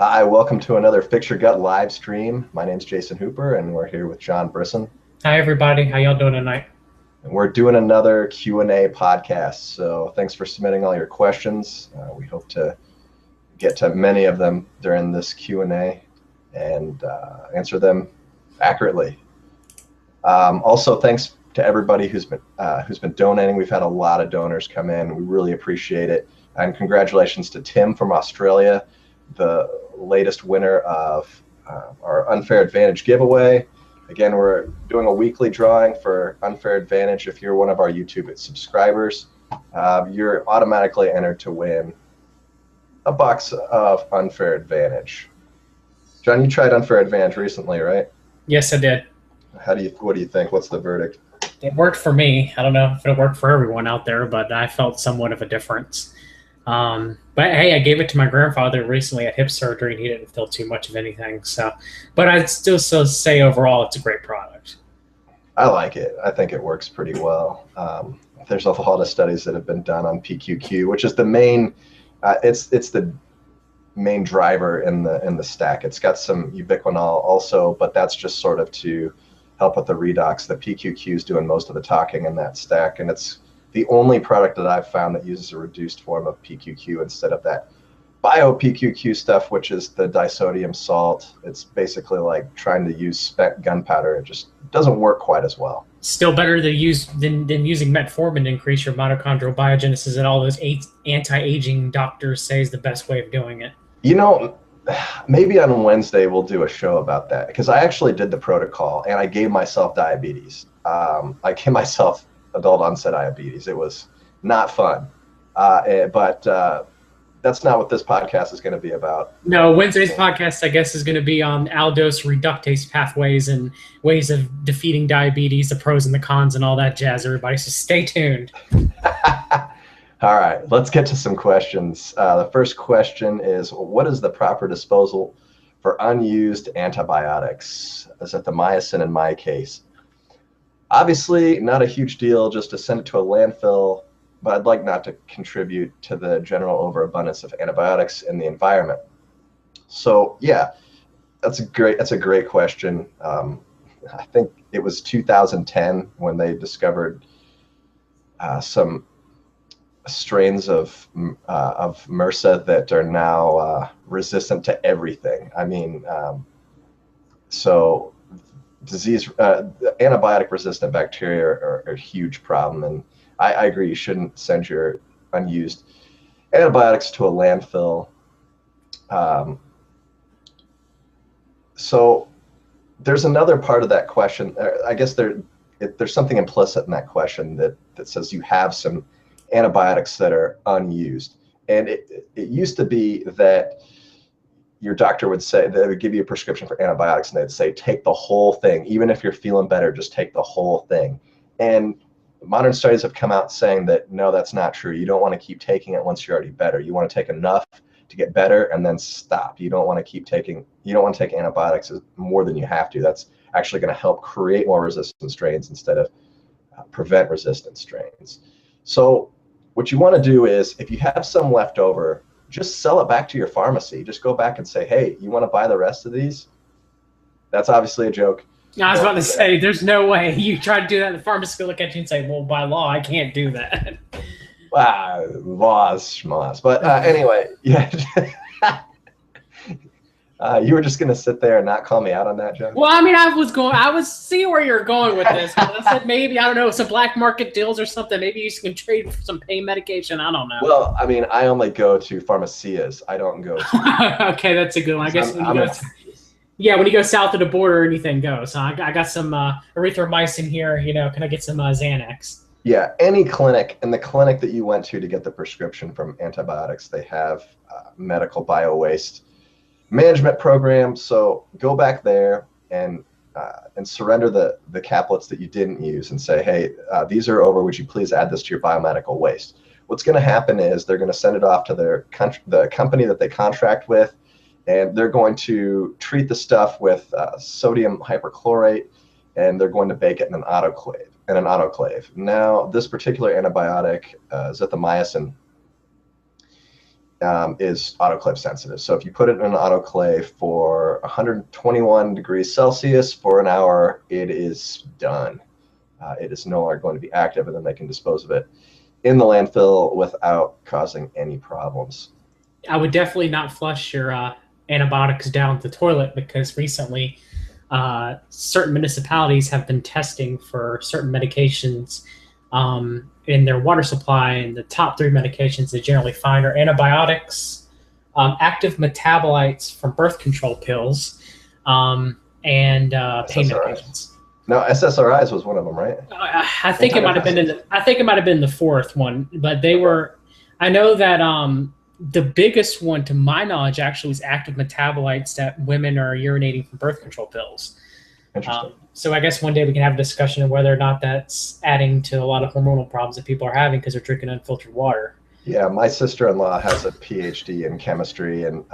Hi, welcome to another Fix Your Gut live stream. My name's Jason Hooper, and we're here with John Brisson. Hi everybody, how y'all doing tonight? And we're doing another Q&A podcast. So thanks for submitting all your questions. We hope to get to many of them during this Q&A and answer them accurately. Also, thanks to everybody who's been donating. We've had a lot of donors come in. We really appreciate it. And congratulations to Tim from Australia, the latest winner of our Unfair Advantage giveaway. Again, we're doing a weekly drawing for Unfair Advantage. If you're one of our YouTube subscribers, you're automatically entered to win a box of Unfair Advantage. John, you tried Unfair Advantage recently, right? Yes, I did. What do you think? What's the verdict? It worked for me. I don't know if it worked for everyone out there, but I felt somewhat of a difference. But hey, I gave it to my grandfather recently at hip surgery, and he didn't feel too much of anything. So, but I'd still say overall, it's a great product. I like it. I think it works pretty well. There's a lot of studies that have been done on PQQ, which is the main. It's the main driver in the stack. It's got some ubiquinol also, but that's just sort of to help with the redox. The PQQ is doing most of the talking in that stack, and it's the only product that I've found that uses a reduced form of PQQ instead of that bio PQQ stuff, which is the disodium salt. It's basically like trying to use spent gunpowder. It just doesn't work quite as well. Still better to use than using metformin to increase your mitochondrial biogenesis, and all those anti-aging doctors say is the best way of doing it. You know, maybe on Wednesday we'll do a show about that because I actually did the protocol and I gave myself diabetes. I gave myself adult onset diabetes. It was not fun, but that's not what this podcast is going to be about. No, Wednesday's podcast, I guess, is going to be on aldose reductase pathways and ways of defeating diabetes, the pros and the cons, and all that jazz, everybody. So stay tuned. All right, let's get to some questions. The first question is, what is the proper disposal for unused antibiotics? Azithromycin in my case. Obviously, not a huge deal just to send it to a landfill, but I'd like not to contribute to the general overabundance of antibiotics in the environment. So yeah, that's a great question. I think it was 2010 when they discovered some strains of MRSA that are now resistant to everything. I mean, so antibiotic resistant bacteria are a huge problem, and I agree you shouldn't send your unused antibiotics to a landfill. So there's another part of that question. I guess there's something implicit in that question that says you have some antibiotics that are unused. And it used to be that your doctor would say, they would give you a prescription for antibiotics and they'd say, take the whole thing. Even if you're feeling better, just take the whole thing. And modern studies have come out saying that, no, that's not true. You don't want to keep taking it once you're already better. You want to take enough to get better and then stop. You don't want to take antibiotics more than you have to. That's actually going to help create more resistant strains instead of prevent resistant strains. So what you want to do is, if you have some left over, just sell it back to your pharmacy. Just go back and say, hey, you want to buy the rest of these? That's obviously a joke. I was about to say, there's no way you try to do that. The pharmacist will look at you and say, well, by law, I can't do that. Laws, schmoz. But anyway, yeah. You were just going to sit there and not call me out on that, John? Well, I mean, I was seeing where you're going with this. I said maybe, I don't know, some black market deals or something. Maybe you can trade for some pain medication. I don't know. Well, I mean, I only go to pharmacias. I don't go to... Okay, that's a good one. I guess when you go south of the border, anything goes. So I got some erythromycin here. Can I get some Xanax? Yeah, any clinic. In the clinic that you went to get the prescription from antibiotics, they have medical bio waste management program. So go back there and surrender the caplets that you didn't use and say, hey, these are over. Would you please add this to your biomedical waste? What's going to happen is they're going to send it off to the company that they contract with, and they're going to treat the stuff with sodium hypochlorite, and they're going to bake it in an autoclave. Now, this particular antibiotic, zithromycin, is autoclave sensitive. So if you put it in an autoclave for 121 degrees Celsius for an hour, it is done. It is no longer going to be active, and then they can dispose of it in the landfill without causing any problems. I would definitely not flush your antibiotics down the toilet, because recently certain municipalities have been testing for certain medications in their water supply, and the top 3 medications they generally find are antibiotics, active metabolites from birth control pills, and pain medications. No, SSRIs was one of them, right? I think it might have been the 4th one, but they were. I know that the biggest one, to my knowledge, actually was active metabolites that women are urinating from birth control pills. Interesting. So I guess one day we can have a discussion of whether or not that's adding to a lot of hormonal problems that people are having because they're drinking unfiltered water. Yeah, my sister-in-law has a PhD in chemistry, and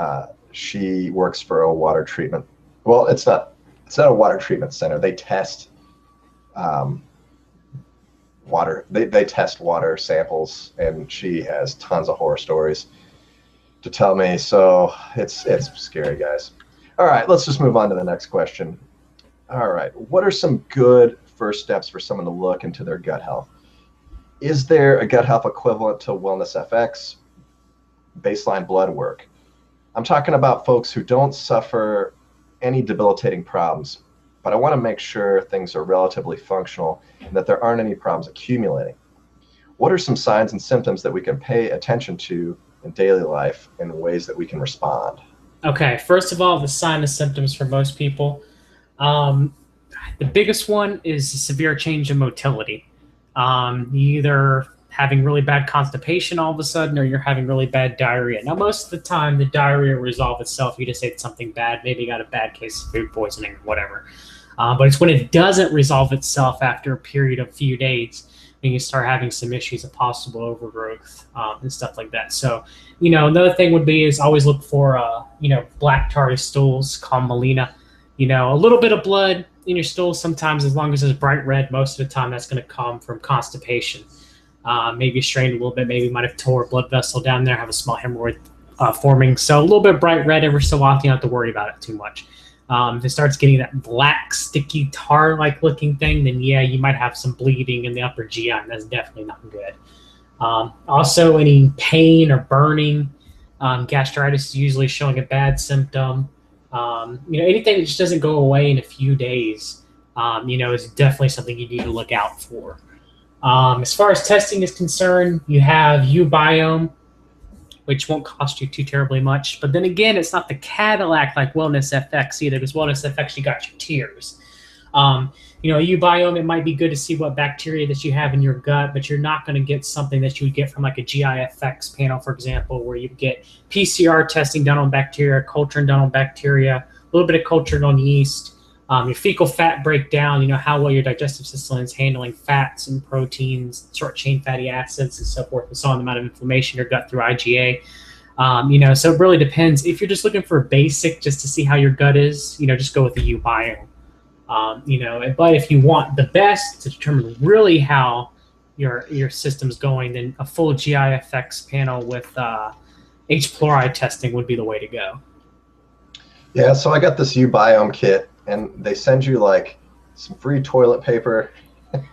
she works for a water treatment. Well, it's not a water treatment center. They test water. They test water samples, and she has tons of horror stories to tell me. So it's scary, guys. All right, let's just move on to the next question. All right, what are some good first steps for someone to look into their gut health? Is there a gut health equivalent to WellnessFX baseline blood work? I'm talking about folks who don't suffer any debilitating problems, but I want to make sure things are relatively functional and that there aren't any problems accumulating. What are some signs and symptoms that we can pay attention to in daily life in ways that we can respond? Okay, first of all, the sign and symptoms for most people. The biggest one is a severe change in motility. You either having really bad constipation all of a sudden, or you're having really bad diarrhea. Now, most of the time, the diarrhea will resolve itself. You just ate something bad. Maybe you got a bad case of food poisoning, whatever. But it's when it doesn't resolve itself after a period of few days when you start having some issues of possible overgrowth and stuff like that. So, another thing would be is always look for, black tarry stools, called melena. A little bit of blood in your stool sometimes, as long as it's bright red, most of the time that's going to come from constipation. Maybe you strained a little bit, maybe you might have tore a blood vessel down there, have a small hemorrhoid forming. So a little bit bright red every so often, you don't have to worry about it too much. If it starts getting that black, sticky, tar-like looking thing, then yeah, you might have some bleeding in the upper GI, and that's definitely not good. Also, any pain or burning, gastritis is usually showing a bad symptom. Anything that just doesn't go away in a few days, is definitely something you need to look out for. As far as testing is concerned, you have uBiome, which won't cost you too terribly much. But then again, it's not the Cadillac like WellnessFX either, because WellnessFX, you got your tiers. uBiome, it might be good to see what bacteria that you have in your gut, but you're not going to get something that you would get from like a GIFX panel, for example, where you get PCR testing done on bacteria, culturing done on bacteria, a little bit of culturing on yeast, your fecal fat breakdown, how well your digestive system is handling fats and proteins, short-chain fatty acids, and so forth, and so on, the amount of inflammation in your gut through IgA. So it really depends. If you're just looking for basic, just to see how your gut is, just go with the uBiome. But if you want the best to determine really how your system's going, then a full GIFX panel with H. pylori testing would be the way to go. Yeah, so I got this uBiome kit, and they send you like some free toilet paper.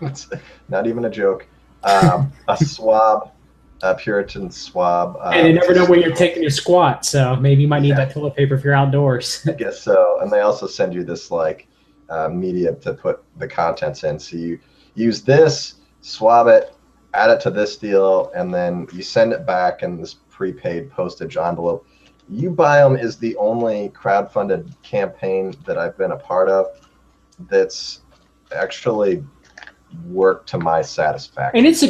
It's not even a joke. A swab, a Puritan swab. And you never know when you're taking your squat, so maybe you might need that toilet paper if you're outdoors. I guess so. And they also send you this media to put the contents in. So you use this, swab it, add it to this deal, and then you send it back in this prepaid postage envelope. uBiome is the only crowdfunded campaign that I've been a part of that's actually worked to my satisfaction. And it's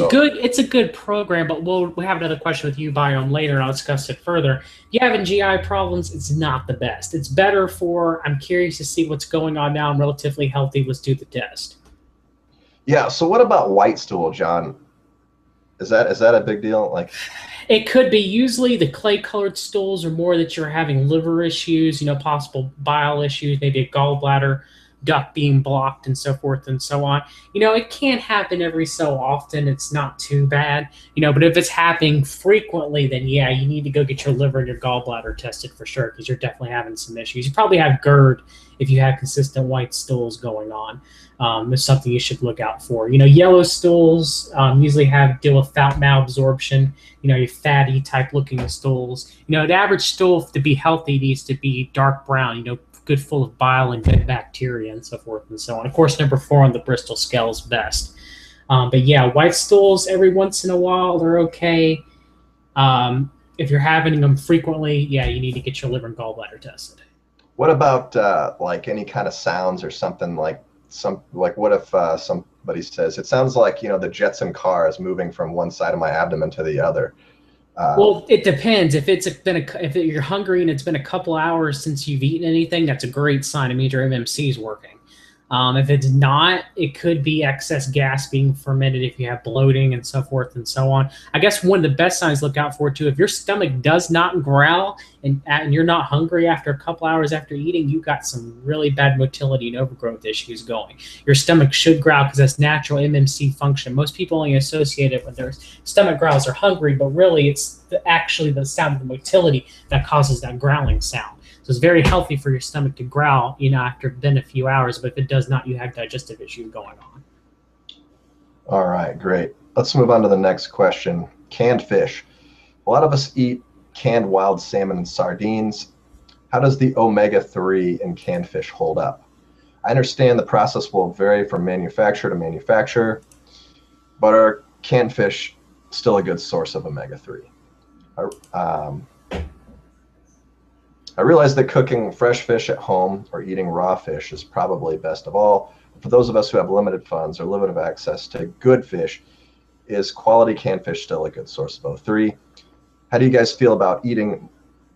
a good program, but we'll have another question with uBiome later, and I'll discuss it further. If you having GI problems, it's not the best. It's better for, I'm curious to see what's going on now. I'm relatively healthy. Let's do the test. Yeah. So what about white stool, John? Is that a big deal? It could be. Usually the clay-colored stools are more that you're having liver issues, possible bile issues, maybe a gallbladder duct being blocked and so forth and so on. It can happen every so often. It's not too bad, but if it's happening frequently, then yeah, you need to go get your liver and your gallbladder tested for sure, because you're definitely having some issues. You probably have GERD if you have consistent white stools going on. It's something you should look out for. Yellow stools usually deal with fat malabsorption. Your fatty type looking stools. The average stool to be healthy needs to be dark brown. Good, full of bile and good bacteria and so forth and so on. Of course, number 4 on the Bristol scale is best. But yeah, white stools every once in a while, they're okay. If you're having them frequently, yeah, you need to get your liver and gallbladder tested. What about like any kind of sounds or something like what if somebody says, it sounds like, the Jetson car is moving from one side of my abdomen to the other? Well, it depends. If you're hungry and it's been a couple hours since you've eaten anything, that's a great sign. It means your MMC is working. If it's not, it could be excess gas being fermented if you have bloating and so forth and so on. I guess one of the best signs to look out for too, if your stomach does not growl and you're not hungry after a couple hours after eating, you've got some really bad motility and overgrowth issues going. Your stomach should growl because that's natural MMC function. Most people only associate it with their stomach growls are hungry, but really it's actually the sound of the motility that causes that growling sound. So it's very healthy for your stomach to growl, after it's been a few hours, but if it does not, you have digestive issues going on. All right, great. Let's move on to the next question. Canned fish. A lot of us eat canned wild salmon and sardines. How does the omega-3 in canned fish hold up? I understand the process will vary from manufacturer to manufacturer, but are canned fish still a good source of omega-3? I realize that cooking fresh fish at home or eating raw fish is probably best of all. For those of us who have limited funds or limited access to good fish, is quality canned fish still a good source of O3? How do you guys feel about eating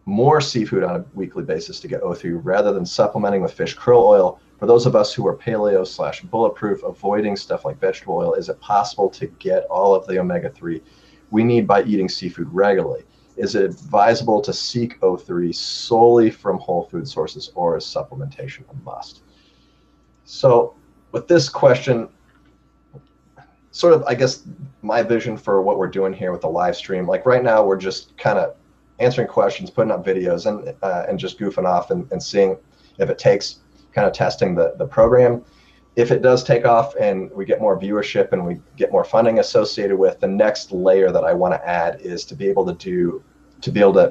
more seafood on a weekly basis to get O3 rather than supplementing with fish krill oil? For those of us who are paleo/bulletproof, avoiding stuff like vegetable oil, is it possible to get all of the omega-3 we need by eating seafood regularly? Is it advisable to seek O3 solely from whole food sources, or is supplementation a must? So with this question, sort of, I guess, my vision for what we're doing here with the live stream, like right now, we're just kind of answering questions, putting up videos, and just goofing off and seeing if it takes, kind of testing the program. If it does take off and we get more viewership and we get more funding associated with, the next layer that I want to add is to be able to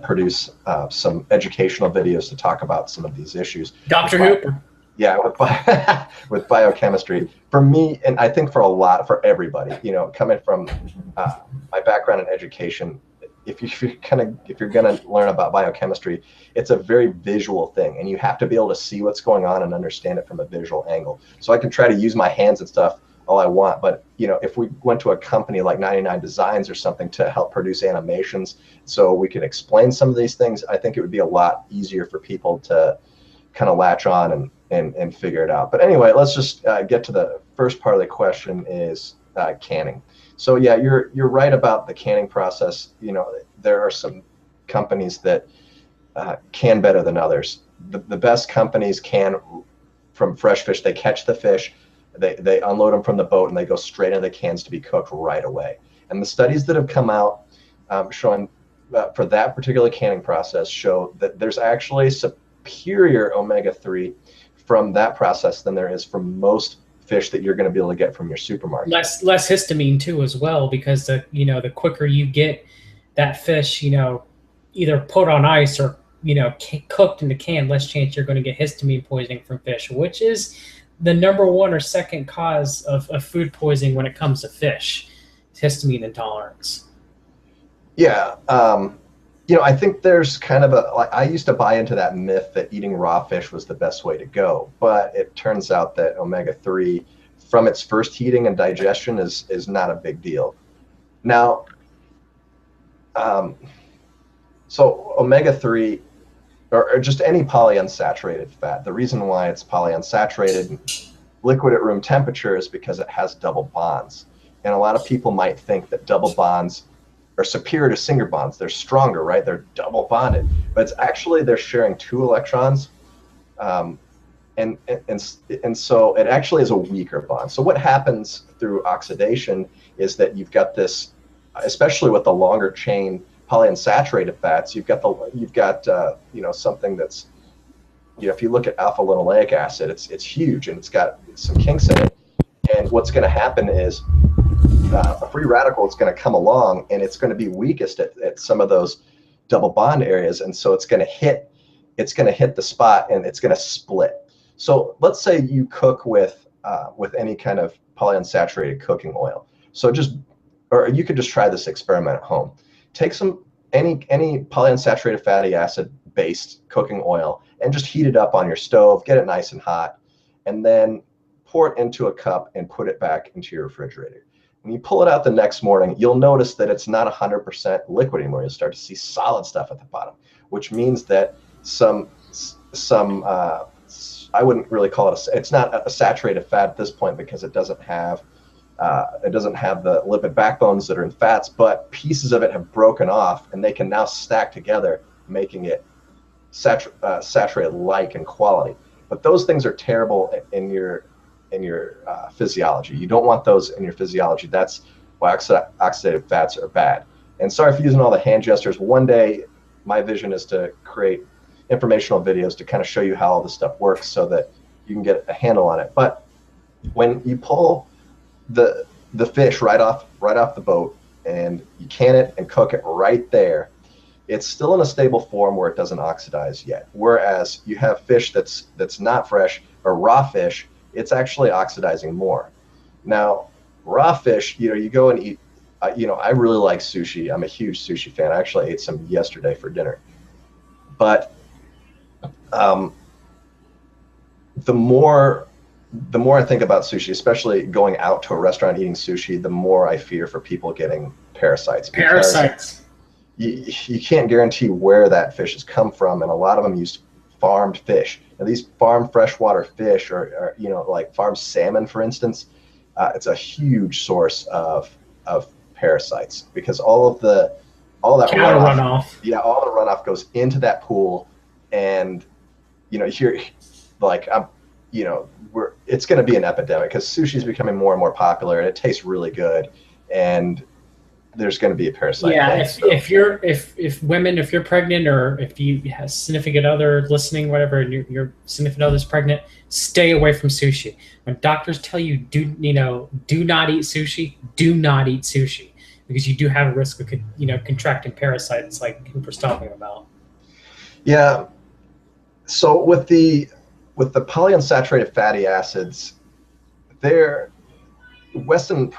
produce some educational videos to talk about some of these issues. Dr. Hooper. Yeah, with biochemistry. For me, and I think for everybody, coming from my background in education, if you're gonna learn about biochemistry, it's a very visual thing, and you have to be able to see what's going on and understand it from a visual angle. So I can try to use my hands and stuff all I want, but if we went to a company like 99 Designs or something to help produce animations so we can explain some of these things, I think it would be a lot easier for people to kind of latch on and figure it out. But anyway, let's just get to the first part of the question, is canning. So yeah, you're right about the canning process. There are some companies that can better than others. The best companies can from fresh fish. They catch the fish, they unload them from the boat, and they go straight into the cans to be cooked right away. And the studies that have come out showing for that particular canning process show that there's actually superior omega-3 from that process than there is from most fish that you're going to be able to get from your supermarket. Less histamine too as well, because the quicker you get that fish, either put on ice or cooked in the can, less chance you're going to get histamine poisoning from fish, which is the number 1 or second cause of food poisoning when it comes to fish, histamine intolerance. Yeah. I think there's kind of I used to buy into that myth that eating raw fish was the best way to go, but it turns out that omega-3 from its first heating and digestion is not a big deal. Now, so omega-3 or just any polyunsaturated fat, the reason why it's polyunsaturated liquid at room temperature is because it has double bonds. And a lot of people might think that double bonds are superior to single bonds. They're stronger, right? They're double bonded, but it's actually they're sharing 2 electrons and so it actually is a weaker bond. So what happens through oxidation is that you've got this, especially with the longer chain polyunsaturated fats, you've got something that's, if you look at alpha linoleic acid, it's huge and it's got some kinks in it. And what's going to happen is a free radical is going to come along and it's going to be weakest at some of those double bond areas, and so it's going to hit the spot and it's going to split. So let's say you cook with any kind of polyunsaturated cooking oil. So or you could just try this experiment at home. Take any polyunsaturated fatty acid based cooking oil and just heat it up on your stove, get it nice and hot, and then pour it into a cup and put it back into your refrigerator. When you pull it out the next morning, you'll notice that it's not 100% liquid anymore. You'll start to see solid stuff at the bottom, which means that some I wouldn't really call it it's not a saturated fat at this point because it doesn't have the lipid backbones that are in fats, but pieces of it have broken off and they can now stack together, making it saturated like in quality. But those things are terrible in your physiology. You don't want those in your physiology. That's why oxidative fats are bad. And sorry for using all the hand gestures. One day, my vision is to create informational videos to kind of show you how all this stuff works so that you can get a handle on it. But when you pull the fish right off the boat and you can it and cook it right there, it's still in a stable form where it doesn't oxidize yet. Whereas you have fish that's not fresh or raw fish, it's actually oxidizing more. Now, raw fish, you go and eat. I really like sushi. I'm a huge sushi fan. I actually ate some yesterday for dinner. But the more I think about sushi, especially going out to a restaurant eating sushi, the more I fear for people getting parasites. Parasites. You can't guarantee where that fish has come from, and a lot of them use farmed fish. Now, these farmed freshwater fish, or like farmed salmon, for instance, it's a huge source of parasites because all that runoff, all the runoff goes into that pool, and it's going to be an epidemic because sushi is becoming more and more popular and it tastes really good, and there's going to be a parasite. Yeah, if you're pregnant, or if you have a significant other listening, whatever, and your significant other's pregnant, stay away from sushi. When doctors tell you do not eat sushi, do not eat sushi, because you do have a risk of contracting parasites like Cooper's talking about. Yeah. So with the polyunsaturated fatty acids, Weston A.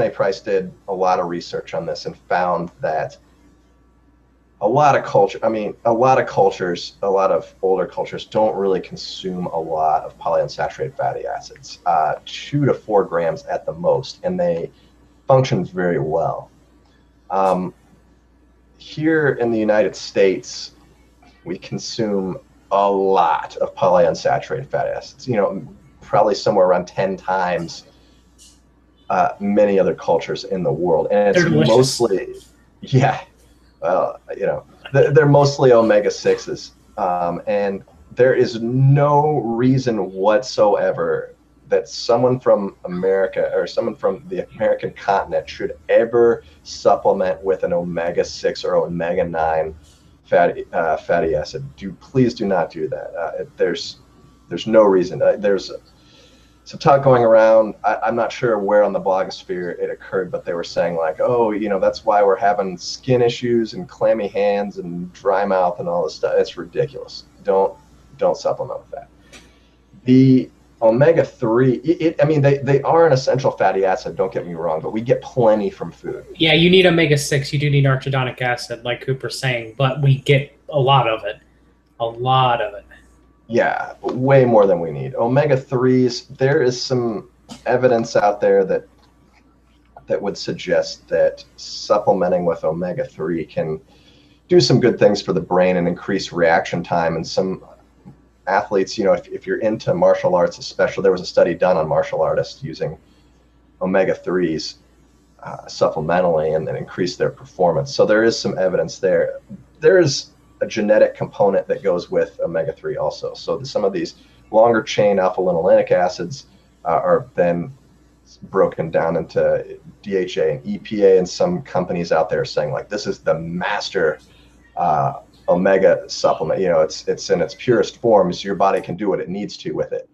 Price did a lot of research on this and found that a lot of older cultures don't really consume a lot of polyunsaturated fatty acids, 2 to 4 grams at the most, and they function very well. Here in the United States, we consume a lot of polyunsaturated fatty acids, probably somewhere around 10 times many other cultures in the world. And it's mostly, they're mostly omega-6s. And there is no reason whatsoever that someone from America or someone from the American continent should ever supplement with an omega-6 or omega-9 fatty acid. Please do not do that. There's no reason. There's some talk going around. I'm not sure where on the blogosphere it occurred, but they were saying like, that's why we're having skin issues and clammy hands and dry mouth and all this stuff. It's ridiculous. Don't supplement with that. The omega-3, they are an essential fatty acid, don't get me wrong, but we get plenty from food. Yeah, you need omega-6. You do need arachidonic acid, like Cooper's saying, but we get a lot of it. A lot of it. Yeah, way more than we need. Omega-3s, there is some evidence out there that would suggest that supplementing with omega-3 can do some good things for the brain and increase reaction time. And some athletes, if you're into martial arts, especially, there was a study done on martial artists using omega-3s supplementally and then increase their performance. So there is some evidence there. There is a genetic component that goes with omega-3 also. So some of these longer chain alpha linolenic acids are then broken down into DHA and EPA, and some companies out there are saying like this is the master omega supplement. You know, it's in its purest form, so your body can do what it needs to with it.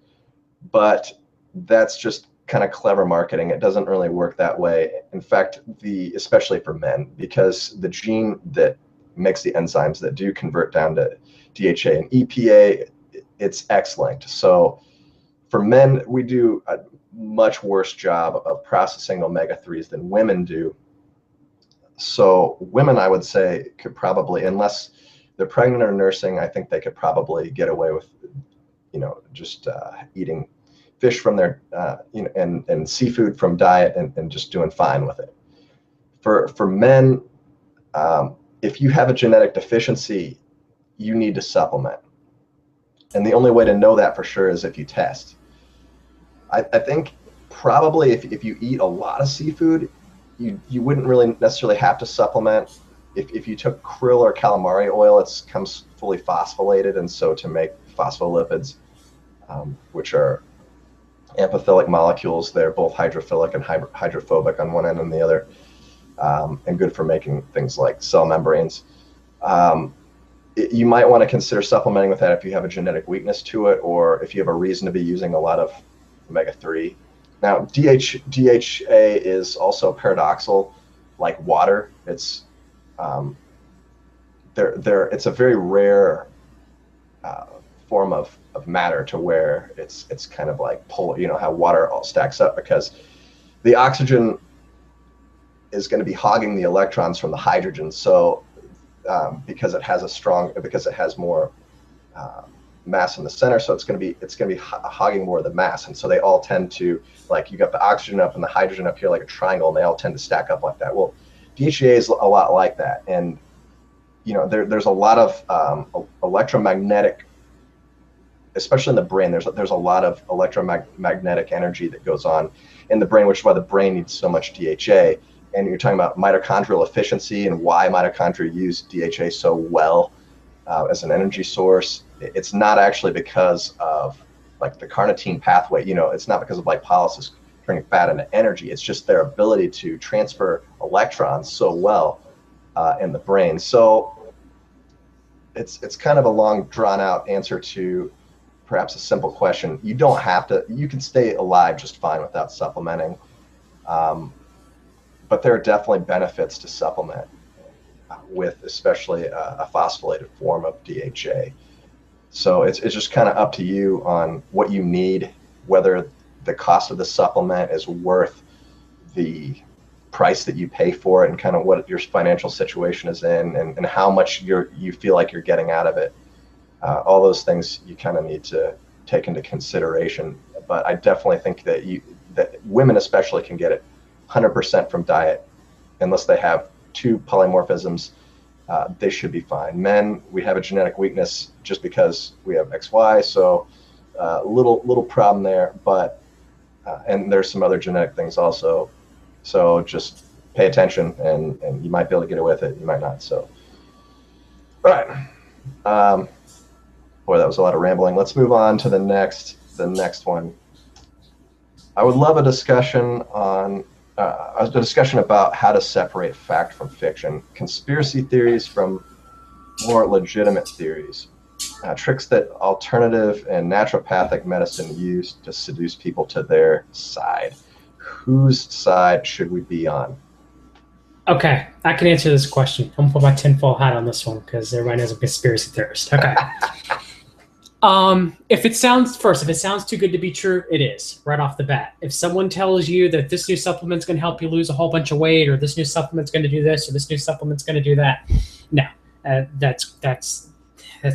But that's just kind of clever marketing. It doesn't really work that way. In fact, especially for men, because the gene that makes the enzymes that do convert down to DHA and EPA, it's X-linked. So for men, we do a much worse job of processing omega-3s than women do. So women, I would say, could probably, unless they're pregnant or nursing, I think they could probably get away with, you know, just eating fish from their, you know, and seafood from diet, and just doing fine with it. For men, if you have a genetic deficiency, you need to supplement. And the only way to know that for sure is if you test. I think probably if you eat a lot of seafood, you wouldn't really necessarily have to supplement. If you took krill or calamari oil, it comes fully phosphorylated, and so to make phospholipids, which are amphiphilic molecules, they're both hydrophilic and hydrophobic on one end and the other, and good for making things like cell membranes. You might want to consider supplementing with that if you have a genetic weakness to it, or if you have a reason to be using a lot of omega-3. Now, DHA is also paradoxical, like water. It's it's a very rare form of matter, to where it's kind of like polar. You know how water all stacks up, because the oxygen is going to be hogging the electrons from the hydrogen. So because it has more mass in the center, so it's going to be hogging more of the mass, and so they all tend to, like, you got the oxygen up and the hydrogen up here like a triangle, and they all tend to stack up like that. Well, DHA is a lot like that, and you know there's a lot of electromagnetic, especially in the brain. There's a lot of electromagnetic energy that goes on in the brain, which is why the brain needs so much DHA. And you're talking about mitochondrial efficiency and why mitochondria use DHA so well as an energy source. It's not actually because of like the carnitine pathway. You know, it's not because of lipolysis turning fat into energy. It's just their ability to transfer electrons so well in the brain. So it's kind of a long, drawn out answer to perhaps a simple question. You don't have to. You can stay alive just fine without supplementing. But there are definitely benefits to supplement with, especially a phosphorylated form of DHA. So it's just kind of up to you on what you need, whether the cost of the supplement is worth the price that you pay for it, and kind of what your financial situation is in, and how much you feel like you're getting out of it. All those things you kind of need to take into consideration. But I definitely think that women especially can get it 100% from diet, unless they have two polymorphisms. They should be fine. Men, we have a genetic weakness just because we have XY, so little problem there. But and there's some other genetic things also. So just pay attention, and you might be able to get away with it. You might not. So, all right. Boy, that was a lot of rambling. Let's move on to the next one. I would love a discussion on. A discussion about how to separate fact from fiction, conspiracy theories from more legitimate theories, tricks that alternative and naturopathic medicine use to seduce people to their side. Whose side should we be on? Okay, I can answer this question. I'm going to put my tinfoil hat on this one because everybody knows I'm a conspiracy theorist. Okay. If it sounds too good to be true, it is right off the bat. If someone tells you that this new supplement's going to help you lose a whole bunch of weight, or this new supplement's going to do this, or this new supplement's going to do that, no, that's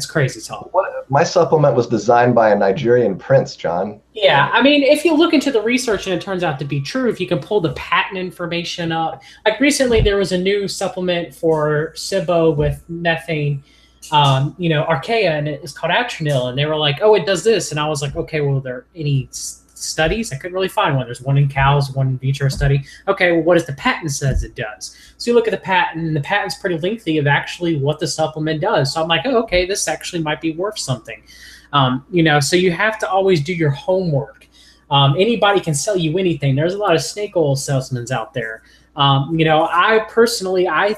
crazy talk. My supplement was designed by a Nigerian prince, John. Yeah, I mean, if you look into the research and it turns out to be true, if you can pull the patent information up, like recently there was a new supplement for SIBO with methane. Archaea, and it's called Atronil, and they were like, oh, it does this, and I was like, okay, well, are there any studies? I couldn't really find one. There's one in cows, one in vitro study. Okay, well, what does the patent says it does? So you look at the patent, and the patent's pretty lengthy of actually what the supplement does. So I'm like, oh, okay, this actually might be worth something. So you have to always do your homework. Anybody can sell you anything. There's a lot of snake oil salesmen out there. I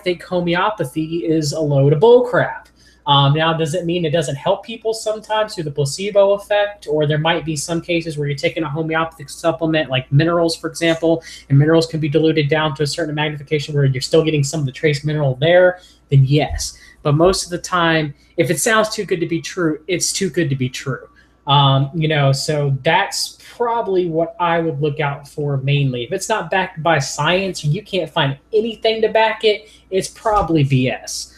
think homeopathy is a load of bull crap. Now, does it mean it doesn't help people sometimes through the placebo effect? Or there might be some cases where you're taking a homeopathic supplement, like minerals, for example, and minerals can be diluted down to a certain magnification where you're still getting some of the trace mineral there, then yes. But most of the time, if it sounds too good to be true, it's too good to be true. So that's probably what I would look out for mainly. If it's not backed by science, or you can't find anything to back it, it's probably BS.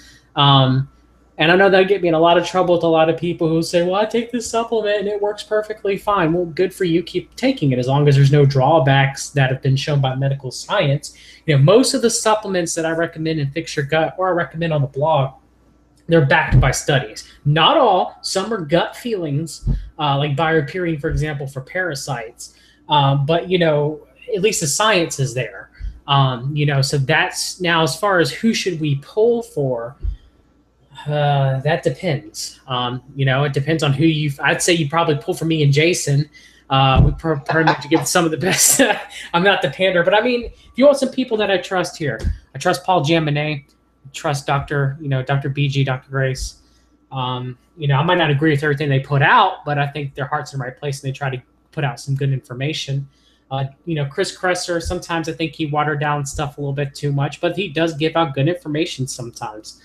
And I know that'll get me in a lot of trouble with a lot of people who say, well, I take this supplement and it works perfectly fine. Well, good for you. Keep taking it as long as there's no drawbacks that have been shown by medical science. Most of the supplements that I recommend in Fix Your Gut, or I recommend on the blog, they're backed by studies. Not all. Some are gut feelings, like BioPerine, for example, for parasites. But at least the science is there. So that's now, as far as who should we pull for, that depends. It depends on who I'd say you probably pull for me and Jason. We pretty much give some of the best. I'm not the pander, but I mean, if you want some people that I trust here, I trust Paul Jaminet, trust Dr. BG, Dr. Grace. I might not agree with everything they put out, but I think their heart's in the right place and they try to put out some good information. Chris Kresser, sometimes I think he watered down stuff a little bit too much, but he does give out good information sometimes.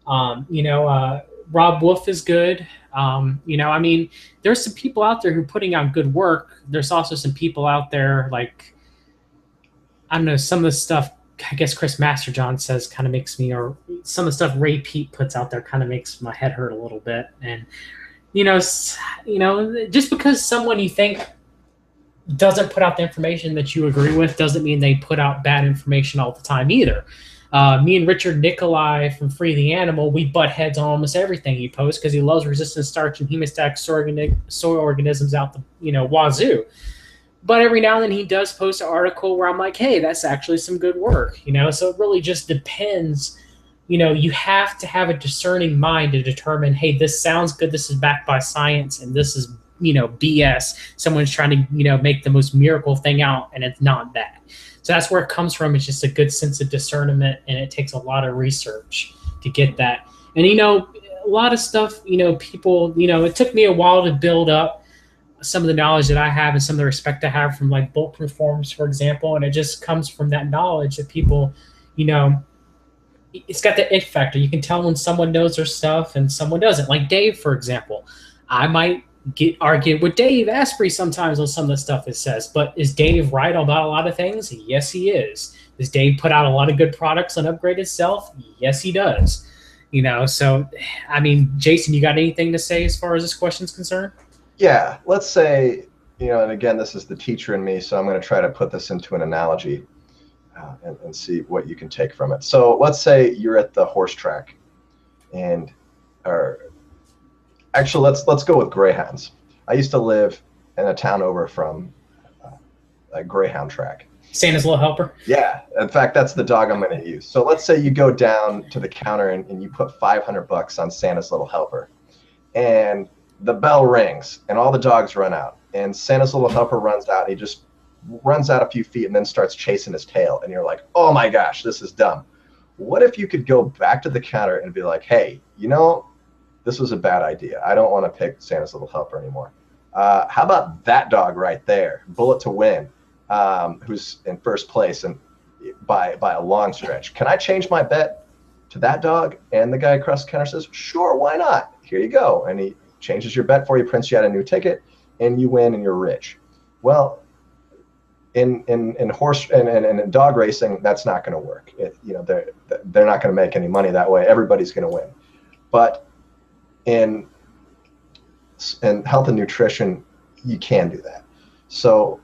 Rob Wolf is good. There's some people out there who are putting out good work. There's also some people out there like, I don't know, some of the stuff, I guess Chris Masterjohn says kind of makes me, or some of the stuff Ray Pete puts out there kind of makes my head hurt a little bit. And, just because someone you think doesn't put out the information that you agree with doesn't mean they put out bad information all the time either. Me and Richard Nikolai from Free the Animal, we butt heads on almost everything he posts because he loves resistant starch and hemostatic soil organisms out the wazoo. But every now and then he does post an article where I'm like, hey, that's actually some good work, So it really just depends. You have to have a discerning mind to determine, hey, this sounds good, this is backed by science, and this is BS. Someone's trying to make the most miracle thing out, and it's not that. So that's where it comes from. It's just a good sense of discernment, and it takes a lot of research to get that. And, a lot of stuff, people, it took me a while to build up some of the knowledge that I have and some of the respect I have from like Bulletproof Forms, for example. And it just comes from that knowledge that people, it's got the it factor. You can tell when someone knows their stuff and someone doesn't. Like Dave, for example, I might argue with Dave Asprey sometimes on some of the stuff it says, but is Dave right about a lot of things? Yes, he is. Does Dave put out a lot of good products on Upgrade itself? Yes, he does. So, Jason, you got anything to say as far as this question is concerned? Yeah, let's say, and again, this is the teacher in me, so I'm going to try to put this into an analogy and see what you can take from it. So let's say you're at the horse track actually, let's go with greyhounds. I used to live in a town over from a greyhound track. Santa's Little Helper? Yeah. In fact, that's the dog I'm going to use. So let's say you go down to the counter and you put $500 on Santa's Little Helper. And the bell rings and all the dogs run out. And Santa's Little Helper runs out. And he just runs out a few feet and then starts chasing his tail. And you're like, oh my gosh, this is dumb. What if you could go back to the counter and be like, hey, this was a bad idea. I don't want to pick Santa's Little Helper anymore. How about that dog right there, Bullet to Win, who's in first place and by a long stretch? Can I change my bet to that dog? And the guy across the counter says, sure, why not? Here you go. And he changes your bet for you, prints you out a new ticket, and you win and you're rich. Well, in horse and in dog racing, that's not going to work. They're not going to make any money that way. Everybody's going to win. But in health and nutrition, you can do that. So,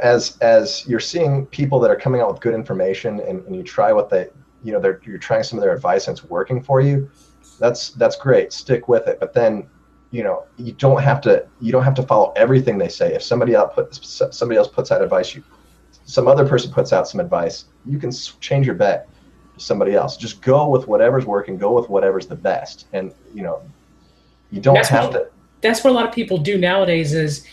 as you're seeing people that are coming out with good information and you try what you're trying some of their advice and it's working for you, that's great. Stick with it. But then, you don't have to follow everything they say. If somebody else puts out advice, some other person puts out some advice, you can change your bet. Somebody else. Just go with whatever's working. Go with whatever's the best, and you don't have to. that's what a lot of people do nowadays is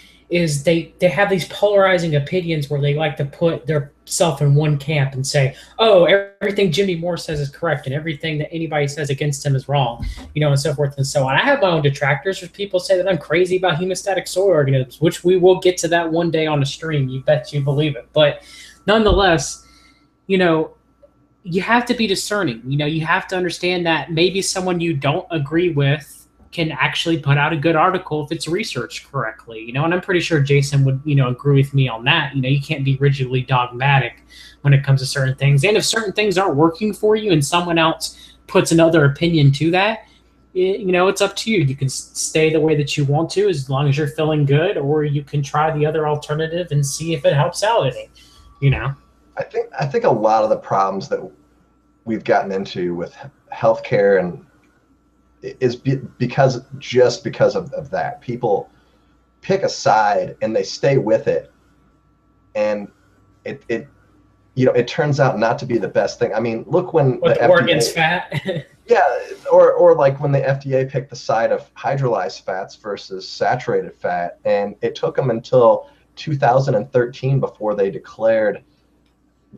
they have these polarizing opinions where they like to put their self in one camp and say, oh, everything Jimmy Moore says is correct and everything that anybody says against him is wrong, and so forth and so on. I have my own detractors where people say that I'm crazy about hemostatic soil organisms, which we will get to that one day on the stream. You bet you believe it. But nonetheless, you know, you have to be discerning. You have to understand that maybe someone you don't agree with can actually put out a good article if it's researched correctly, and I'm pretty sure Jason would, agree with me on that. You can't be rigidly dogmatic when it comes to certain things. And if certain things aren't working for you and someone else puts another opinion to that, it's up to you. You can stay the way that you want to as long as you're feeling good, or you can try the other alternative and see if it helps out any. I think a lot of the problems that we've gotten into with healthcare and is because of that. People pick a side and they stay with it, and it turns out not to be the best thing. I mean, look when the organ's fat. Yeah, or like when the FDA picked the side of hydrolyzed fats versus saturated fat, and it took them until 2013 before they declared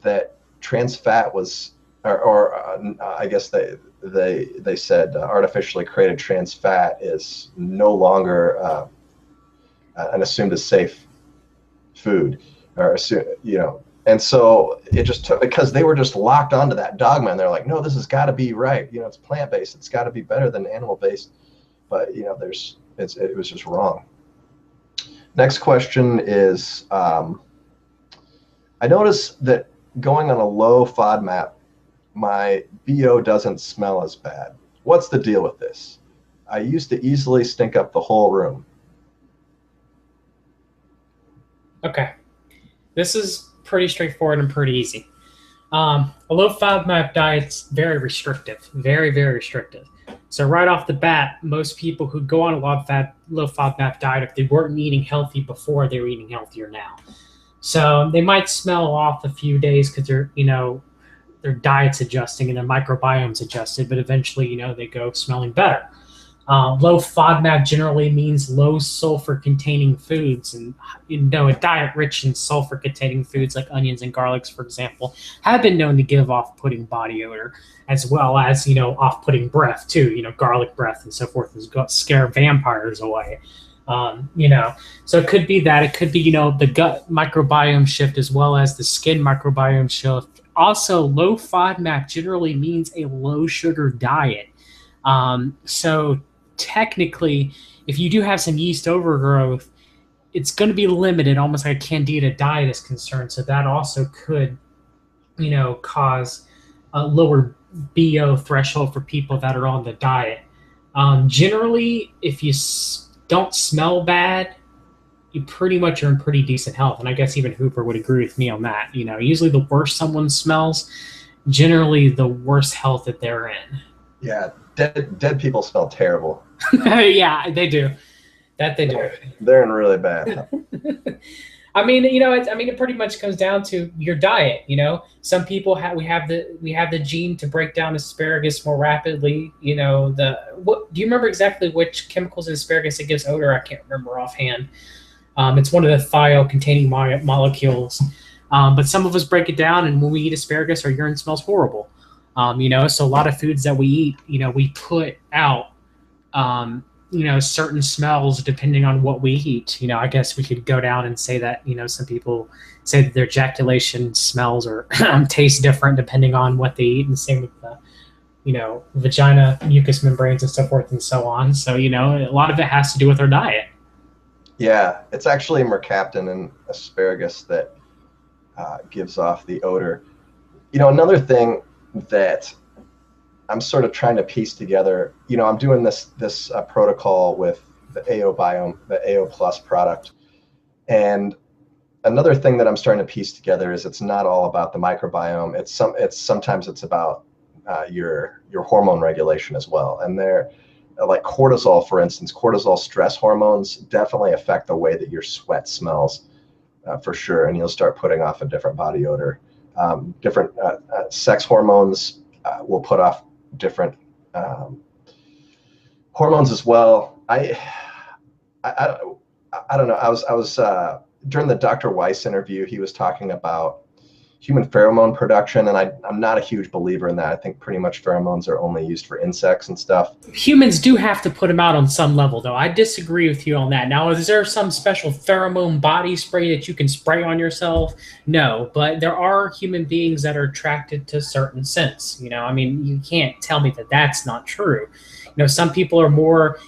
that trans fat was, I guess they said artificially created trans fat is no longer an assumed as safe food, or and so it just took, because they were just locked onto that dogma, and they're like, no, this has got to be right. It's plant-based. It's got to be better than animal-based. But it was just wrong. Next question is, I noticed that going on a low FODMAP, my BO doesn't smell as bad. What's the deal with this? I used to easily stink up the whole room. Okay. This is pretty straightforward and pretty easy. A low FODMAP diet's very restrictive, very, very restrictive. So right off the bat, most people who go on a low FODMAP diet, if they weren't eating healthy before, they're eating healthier now. So they might smell off a few days because their diet's adjusting and their microbiome's adjusted, but eventually, they go smelling better. Low FODMAP generally means low sulfur containing foods, and a diet rich in sulfur containing foods like onions and garlics, for example, have been known to give off-putting body odor, as well as off-putting breath too. Garlic breath and so forth is going to scare vampires away. So it could be that. It could be the gut microbiome shift as well as the skin microbiome shift. Also, low FODMAP generally means a low sugar diet. So technically, if you do have some yeast overgrowth, it's going to be limited, almost like a candida diet is concerned. So that also could, cause a lower BO threshold for people that are on the diet. Generally, if you don't smell bad, you pretty much are in pretty decent health. And I guess even Hooper would agree with me on that. Usually the worse someone smells, generally the worse health that they're in. Yeah, dead people smell terrible. Yeah, they do. That they do. They're in really bad. I mean, it pretty much comes down to your diet. Some people we have the gene to break down asparagus more rapidly. Do you remember exactly which chemicals in asparagus it gives odor? I can't remember offhand. It's one of the thiol-containing molecules. But some of us break it down, and when we eat asparagus, our urine smells horrible. So a lot of foods that we eat, we put out, certain smells depending on what we eat. I guess we could go down and say that, some people say that their ejaculation smells or tastes different depending on what they eat, and same with the, vagina mucous membranes and so forth and so on. So, a lot of it has to do with our diet. Yeah, it's actually mercaptan in asparagus that gives off the odor. Another thing that I'm sort of trying to piece together, I'm doing this protocol with the AO Biome, the AO Plus product. And another thing that I'm starting to piece together is it's not all about the microbiome. Sometimes it's about your hormone regulation as well. And they're like cortisol, for instance. Cortisol stress hormones definitely affect the way that your sweat smells, for sure. And you'll start putting off a different body odor. Different sex hormones will put off different hormones as well. I don't know. I was during the Dr. Weiss interview, he was talking about human pheromone production, and I'm not a huge believer in that. I think pretty much pheromones are only used for insects and stuff. Humans do have to put them out on some level, though. I disagree with you on that. Now, is there some special pheromone body spray that you can spray on yourself? No, but there are human beings that are attracted to certain scents. I mean, you can't tell me that that's not true. Some people are more.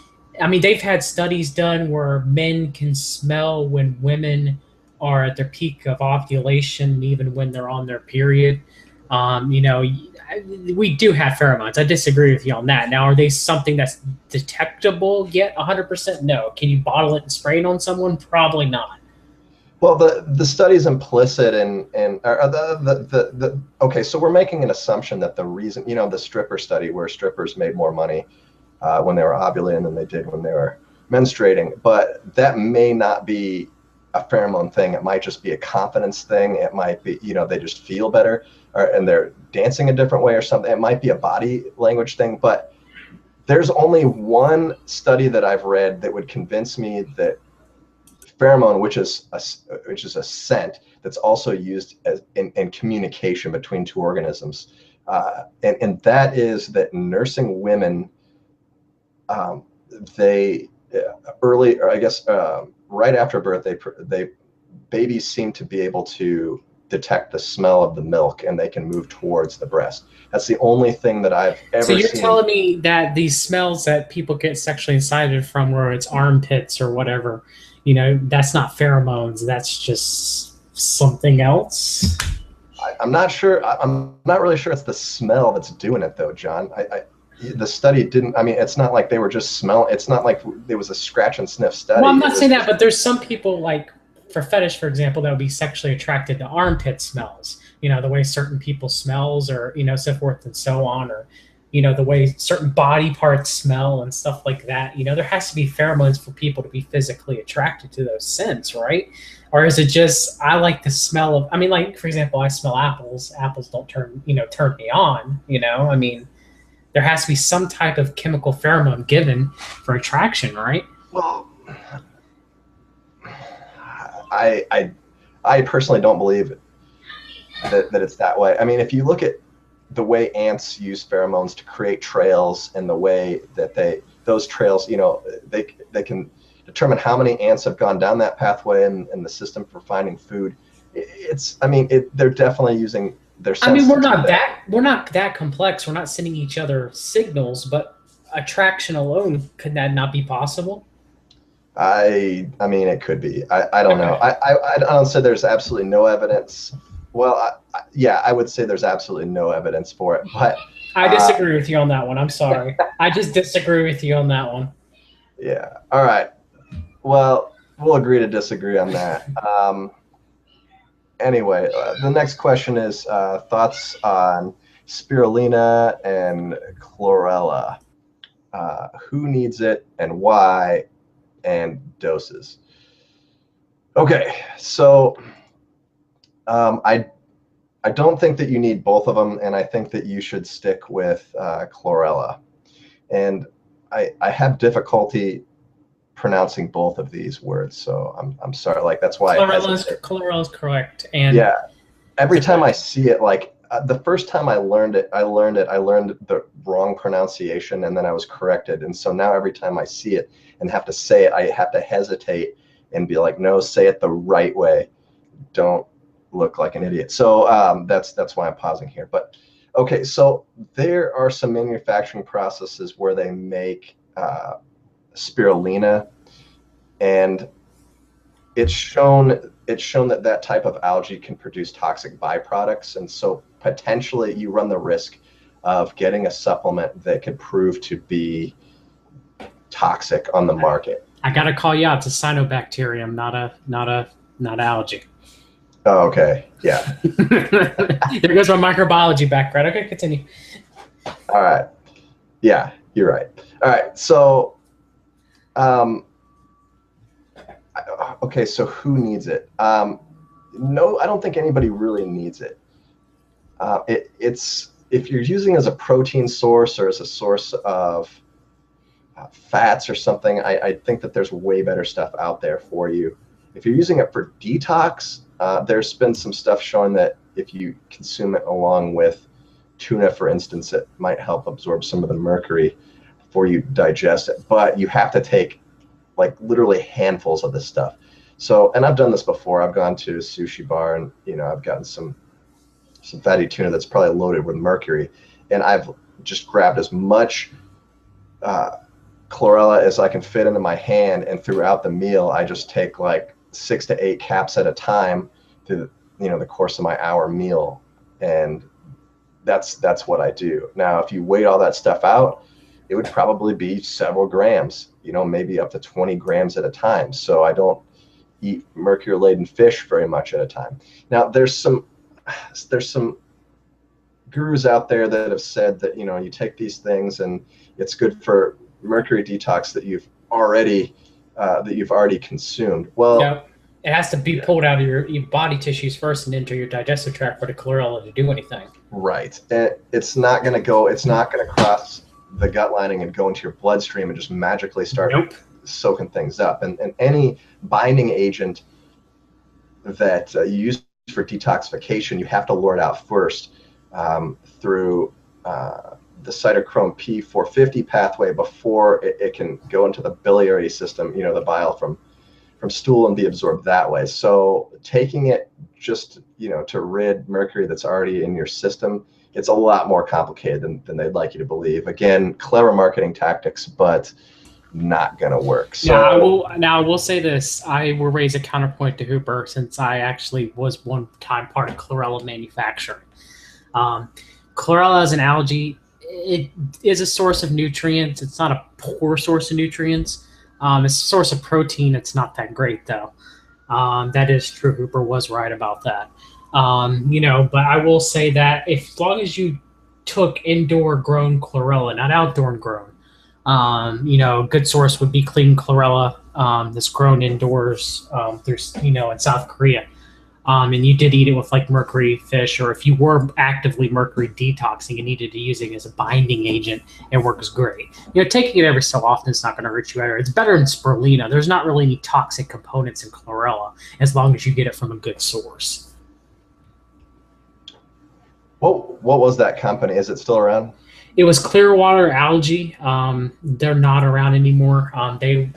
I mean, they've had studies done where men can smell when women are at their peak of ovulation, even when they're on their period. We do have pheromones. I disagree with you on that. Now, are they something that's detectable yet? 100% no. Can you bottle it and spray it on someone? Probably not. Well, the study's implicit okay, so we're making an assumption that the reason, the stripper study where strippers made more money when they were ovulating than they did when they were menstruating, but that may not be a pheromone thing. It might just be a confidence thing. It might be, they just feel better, and they're dancing a different way or something. It might be a body language thing, but there's only one study that I've read that would convince me that pheromone, which is a scent that's also used in communication between two organisms, and that is that nursing women, they early, or I guess right after birth, babies seem to be able to detect the smell of the milk, and they can move towards the breast. That's the only thing that I've ever seen. So you're telling me that these smells that people get sexually excited from, where it's armpits or whatever, that's not pheromones. That's just something else. I'm not sure. I'm not really sure it's the smell that's doing it, though, John. The study didn't. I mean, it's not like they were just smelling. It's not like there was a scratch and sniff study. Well, I'm not saying that, but there's some people, like for fetish, for example, that would be sexually attracted to armpit smells. The way certain people smells, or so forth and so on, or the way certain body parts smell and stuff like that. There has to be pheromones for people to be physically attracted to those scents, right? Or is it just I like the smell of? I mean, like for example, I smell apples. Apples don't turn me on. I mean, there has to be some type of chemical pheromone given for attraction, right? Well, I personally don't believe that it's that way. I mean, if you look at the way ants use pheromones to create trails, and the way that those trails, they can determine how many ants have gone down that pathway in the system for finding food. They're definitely using their sense. I mean, we're not that complex. We're not sending each other signals, but attraction alone, could that not be possible? I mean, it could be. I don't know. I don't say there's absolutely no evidence. Well, I would say there's absolutely no evidence for it, but I disagree with you on that one. I'm sorry. I just disagree with you on that one. Yeah. All right. Well, we'll agree to disagree on that. Anyway, the next question is thoughts on spirulina and chlorella. Who needs it and why, and doses? Okay, so I don't think that you need both of them, and I think that you should stick with chlorella. And I have difficulty pronouncing both of these words, so I'm sorry. Like, that's why chlorella is correct. And yeah, every time I see it, like the first time I learned the wrong pronunciation, and then I was corrected, and so now every time I see it and have to say it, I have to hesitate and be like, no, say it the right way. Don't look like an idiot. So that's why I'm pausing here. But okay, so there are some manufacturing processes where they make spirulina, and it's shown that type of algae can produce toxic byproducts, and so potentially you run the risk of getting a supplement that could prove to be toxic on the market. I gotta call you out. It's a cyanobacterium, not algae. Oh, okay. Yeah. There goes my microbiology background. Okay, continue. All right. Yeah, you're right. All right. So, okay. So who needs it? No, I don't think anybody really needs it. It's if you're using as a protein source or as a source of fats or something, I think that there's way better stuff out there for you. If you're using it for detox, there's been some stuff showing that if you consume it along with tuna, for instance, it might help absorb some of the mercury before you digest it. But you have to take like literally handfuls of this stuff. So, and I've done this before. I've gone to a sushi bar and, you know, I've gotten some fatty tuna that's probably loaded with mercury, and I've just grabbed as much chlorella as I can fit into my hand, and throughout the meal I just take like 6 to 8 caps at a time through, you know, the course of my hour meal, and that's what I do. Now, if you weigh all that stuff out, it would probably be several grams, you know, maybe up to 20 grams at a time. So I don't eat mercury-laden fish very much at a time. Now, there's some gurus out there that have said that, you know, you take these things and it's good for mercury detox that you've already consumed. Well, yeah, it has to be pulled out of your body tissues first and into your digestive tract for the chlorella to do anything. Right. And it's not going to cross the gut lining and go into your bloodstream and just magically start soaking things up. And any binding agent that you use for detoxification, you have to lure it out first through the cytochrome P450 pathway before it can go into the biliary system, you know, the bile from stool, and be absorbed that way. So taking it just, you know, to rid mercury that's already in your system, it's a lot more complicated than they'd like you to believe. Again, clever marketing tactics, but not going to work. So I will say this. I will raise a counterpoint to Hooper, since I actually was one time part of chlorella manufacturing. Chlorella as an algae, it is a source of nutrients. It's not a poor source of nutrients. It's a source of protein. It's not that great, though. That is true. Hooper was right about that. You know, but I will say that as long as you took indoor grown chlorella, not outdoor grown, you know, a good source would be clean chlorella that's grown indoors through, you know, in South Korea. And you did eat it with like mercury fish, or if you were actively mercury detoxing and needed to use it as a binding agent, it works great. You know, taking it every so often is not going to hurt you either. It's better than spirulina. There's not really any toxic components in chlorella as long as you get it from a good source. What was that company? Is it still around? It was Clearwater Algae. They're not around anymore. They were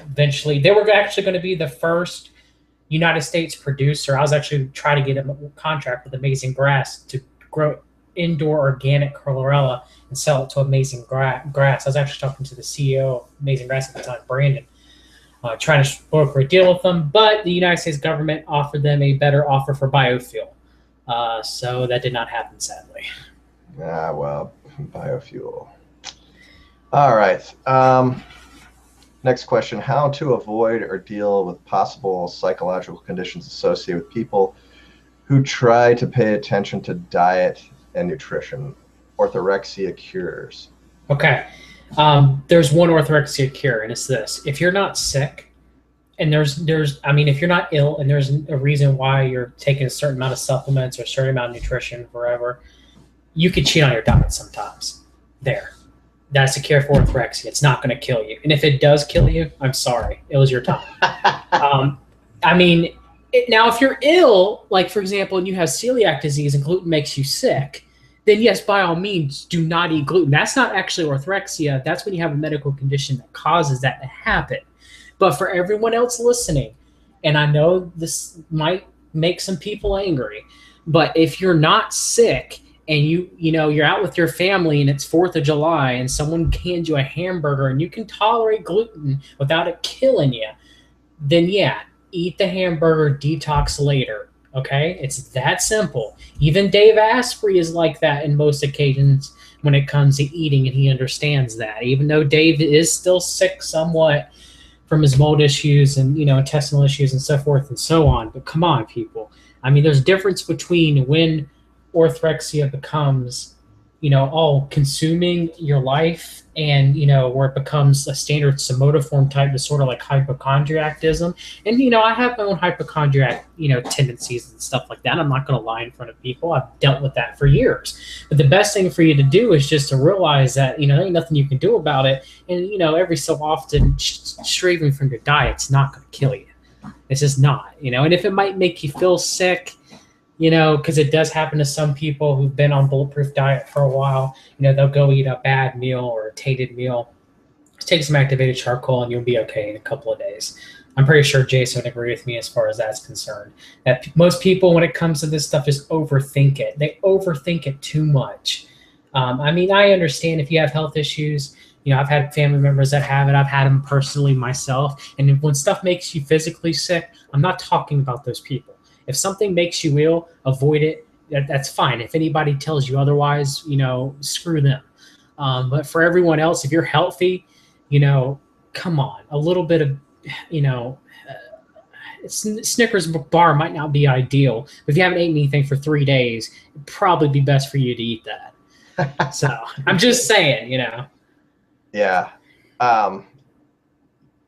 actually going to be the first United States producer. I was actually trying to get a contract with Amazing Grass to grow indoor organic chlorella and sell it to Amazing Grass. I was actually talking to the CEO of Amazing Grass at the time, Brandon, trying to broker a deal with them, but the United States government offered them a better offer for biofuel. So that did not happen, sadly. Ah, well, biofuel. All right. Next question, how to avoid or deal with possible psychological conditions associated with people who try to pay attention to diet and nutrition, orthorexia cures. Okay. There's one orthorexia cure, and it's this. If you're not sick, and if you're not ill and there's a reason why you're taking a certain amount of supplements or a certain amount of nutrition forever, you could cheat on your diet sometimes. That's a cure for orthorexia. It's not going to kill you. And if it does kill you, I'm sorry. It was your time. Now, if you're ill, like, for example, and you have celiac disease and gluten makes you sick, then yes, by all means, do not eat gluten. That's not actually orthorexia. That's when you have a medical condition that causes that to happen. But for everyone else listening, and I know this might make some people angry, but if you're not sick and you're out with your family and it's 4th of July and someone hands you a hamburger and you can tolerate gluten without it killing you, then yeah, eat the hamburger, detox later. Okay? It's that simple. Even Dave Asprey is like that in most occasions when it comes to eating, and he understands that. Even though Dave is still sick somewhat from his mold issues and, intestinal issues and so forth and so on. But come on, people. I mean, there's a difference between when orthorexia becomes all consuming your life, and where it becomes a standard somatoform type disorder like hypochondriacism. And I have my own hypochondriac tendencies and stuff like that. I'm not going to lie in front of people. I've dealt with that for years. But the best thing for you to do is just to realize that there ain't nothing you can do about it. And every so often straying from your diet's not going to kill you. It's just not. And if it might make you feel sick, because it does happen to some people who've been on bulletproof diet for a while. They'll go eat a bad meal or a tainted meal. Just take some activated charcoal and you'll be okay in a couple of days. I'm pretty sure Jason would agree with me as far as that's concerned. That most people, when it comes to this stuff, just overthink it. They overthink it too much. I understand if you have health issues. I've had family members that have it. I've had them personally myself. And when stuff makes you physically sick, I'm not talking about those people. If something makes you ill, avoid it. That's fine. If anybody tells you otherwise, screw them. But for everyone else, if you're healthy, come on. A little bit of, Snickers bar might not be ideal. But if you haven't eaten anything for 3 days, it'd probably be best for you to eat that. So I'm just saying, Yeah.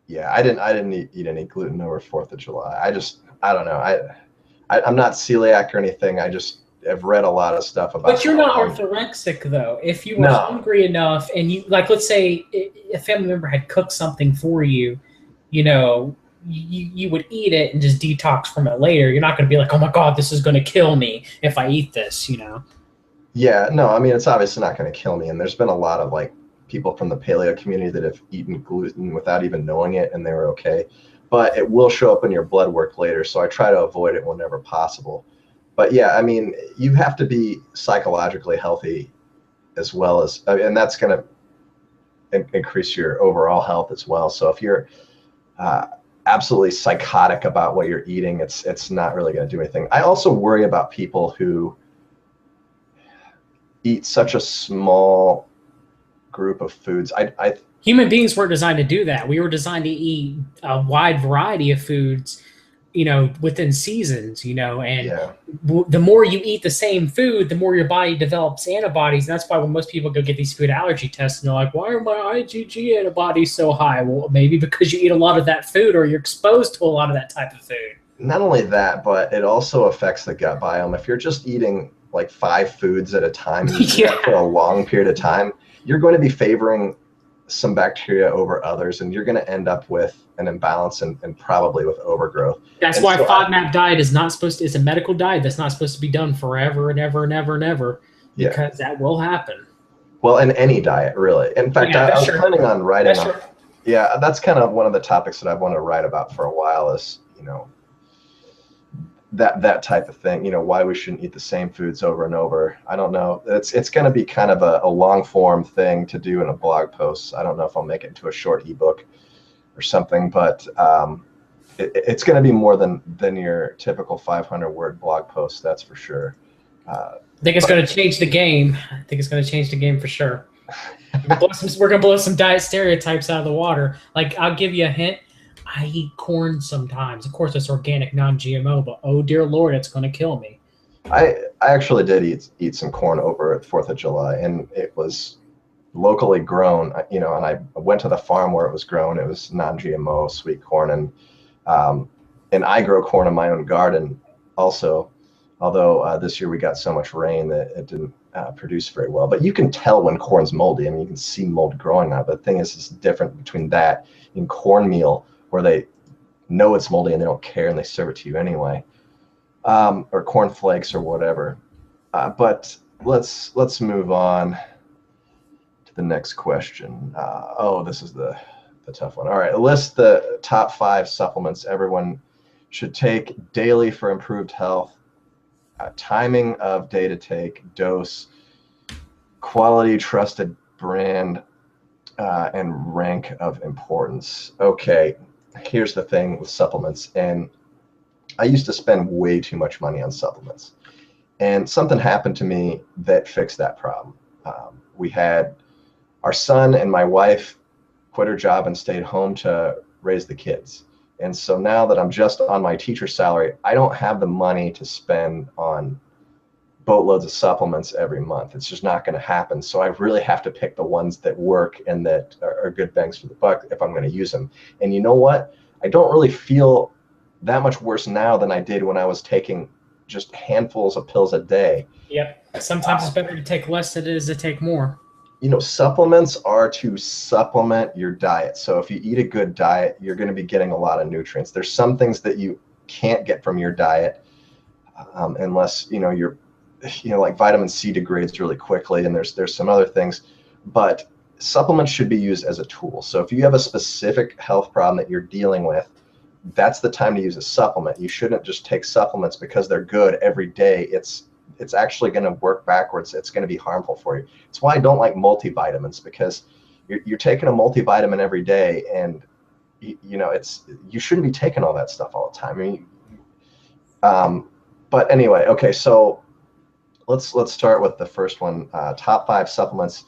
Yeah, I didn't eat any gluten over 4th of July. I don't know. I'm not celiac or anything. I've read a lot of stuff about. But you're not orthorexic, though. If you were hungry enough, and let's say a family member had cooked something for you, you would eat it and just detox from it later. You're not going to be like, oh my God, this is going to kill me if I eat this, Yeah, no, I mean, it's obviously not going to kill me. And there's been a lot of people from the paleo community that have eaten gluten without even knowing it, and they were okay. But it will show up in your blood work later. So I try to avoid it whenever possible. But yeah, I mean, you have to be psychologically healthy as well as, and that's going to increase your overall health as well. So if you're absolutely psychotic about what you're eating, it's not really going to do anything. I also worry about people who eat such a small group of foods. Human beings weren't designed to do that. We were designed to eat a wide variety of foods, within seasons, and the more you eat the same food, the more your body develops antibodies. And that's why when most people go get these food allergy tests and they're like, why are my IgG antibodies so high? Well, maybe because you eat a lot of that food or you're exposed to a lot of that type of food. Not only that, but it also affects the gut biome. If you're just eating 5 foods at a time for a long period of time, you're going to be favoring some bacteria over others, and you're going to end up with an imbalance and probably with overgrowth. That's why FODMAP diet is not supposed to, it's a medical diet that's not supposed to be done forever and ever and ever and ever, because that will happen. Well, in any diet, really. In fact, I was planning on writing on, that's kind of one of the topics that I want to write about for a while is, that type of thing, why we shouldn't eat the same foods over and over. I don't know. It's going to be kind of a long form thing to do in a blog post. I don't know if I'll make it into a short ebook or something, but it's going to be more than your typical 500-word blog post. That's for sure. I think it's going to change the game. I think it's going to change the game for sure. We're going to blow some diet stereotypes out of the water. I'll give you a hint. I eat corn sometimes. Of course, it's organic, non-GMO, but oh dear Lord, it's going to kill me. I actually did eat some corn over at 4th of July, and it was locally grown, and I went to the farm where it was grown. It was non-GMO sweet corn, and I grow corn in my own garden also, although this year we got so much rain that it didn't produce very well. But you can tell when corn's moldy. I mean, you can see mold growing on it. But the thing is, it's different between that and cornmeal, where they know it's moldy and they don't care and they serve it to you anyway, or corn flakes or whatever. But let's move on to the next question. This is the tough one. All right, list the top 5 supplements everyone should take daily for improved health. Timing of day to take, dose, quality, trusted brand, and rank of importance. Okay. Here's the thing with supplements, and I used to spend way too much money on supplements, and something happened to me that fixed that problem. We had our son, and my wife quit her job and stayed home to raise the kids. And so now that I'm just on my teacher salary, I don't have the money to spend on boatloads of supplements every month. It's just not going to happen. So I really have to pick the ones that work and that are good bangs for the buck if I'm going to use them. And you know what? I don't really feel that much worse now than I did when I was taking just handfuls of pills a day. Yep. Sometimes it's better to take less than it is to take more. Supplements are to supplement your diet. So if you eat a good diet, you're going to be getting a lot of nutrients. There's some things that you can't get from your diet unless, you're, like vitamin C degrades really quickly. And there's some other things, but supplements should be used as a tool. So if you have a specific health problem that you're dealing with, that's the time to use a supplement. You shouldn't just take supplements because they're good every day. It's actually going to work backwards. It's going to be harmful for you. It's why I don't like multivitamins, because you're taking a multivitamin every day, and you shouldn't be taking all that stuff all the time. But anyway, okay, so let's start with the first one. Top 5 supplements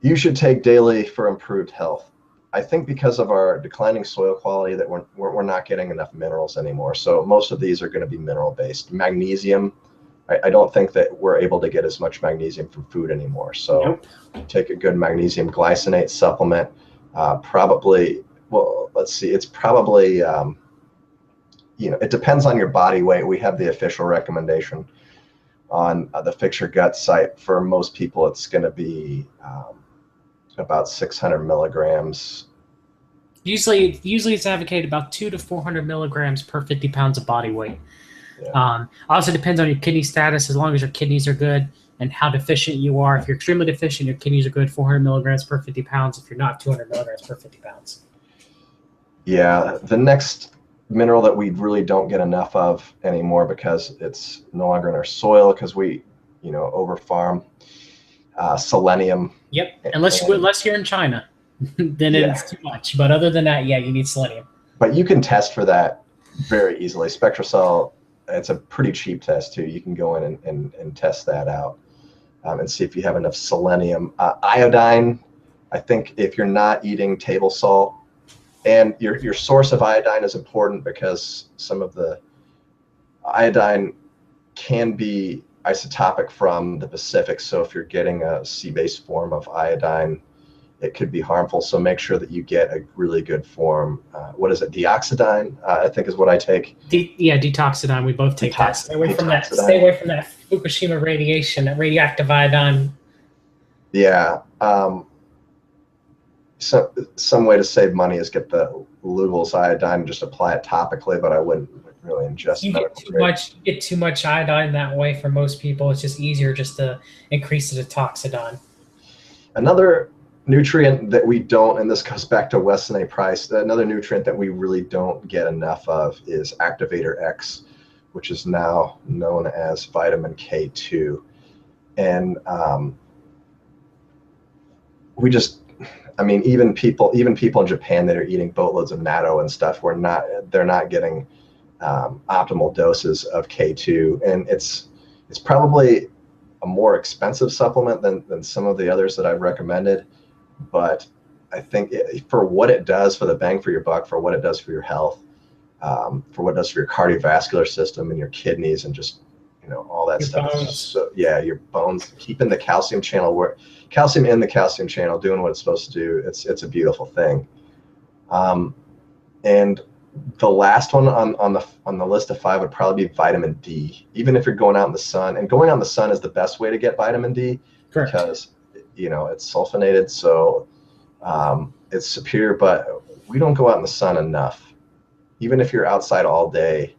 you should take daily for improved health. I think because of our declining soil quality that we're not getting enough minerals anymore. So most of these are going to be mineral based. Magnesium, I don't think that we're able to get as much magnesium from food anymore. So take a good magnesium glycinate supplement. Let's see, it's probably, it depends on your body weight. We have the official recommendation on the Fix Your Gut site. For most people, it's going to be about 600 milligrams. Usually it's advocated about 200 to 400 milligrams per 50 pounds of body weight. Yeah. Also depends on your kidney status. As long as your kidneys are good and how deficient you are. If you're extremely deficient, your kidneys are good, 400 milligrams per 50 pounds. If you're not, 200 milligrams per 50 pounds. Yeah, the next mineral that we really don't get enough of anymore because it's no longer in our soil because we, over farm, selenium. Yep, unless you're in China, then it's too much. But other than that, you need selenium. But you can test for that very easily. SpectraCell, it's a pretty cheap test too. You can go in and test that out and see if you have enough selenium. Iodine, I think if you're not eating table salt, and your source of iodine is important because some of the iodine can be isotopic from the Pacific. So if you're getting a sea-based form of iodine, it could be harmful. So make sure that you get a really good form. What is it? Dioxidine, I think is what I take. Detoxidine. We both take that. Stay away from that Fukushima radiation, that radioactive iodine. Yeah. So some way to save money is get the Lugol's iodine and just apply it topically, but I wouldn't really ingest you get too much iodine that way. For most people, it's just easier just to increase the detoxidine. Another nutrient that we don't, and this goes back to Weston A. Price, another nutrient that we really don't get enough of is Activator X, which is now known as vitamin K2. And even people in Japan that are eating boatloads of natto and stuff, they're not getting optimal doses of K2, and it's probably a more expensive supplement than some of the others that I've recommended. But I think for what it does, for the bang for your buck, for what it does for your health, for what it does for your cardiovascular system and your kidneys and just all that stuff. So your bones, keeping the calcium in the calcium channel, doing what it's supposed to do. It's a beautiful thing. And the last one on the list of 5 would probably be vitamin D. Even if you're going out in the sun, and going out in the sun is the best way to get vitamin D. Correct. Because it's sulfonated, so it's superior. But we don't go out in the sun enough. Even if you're outside all day,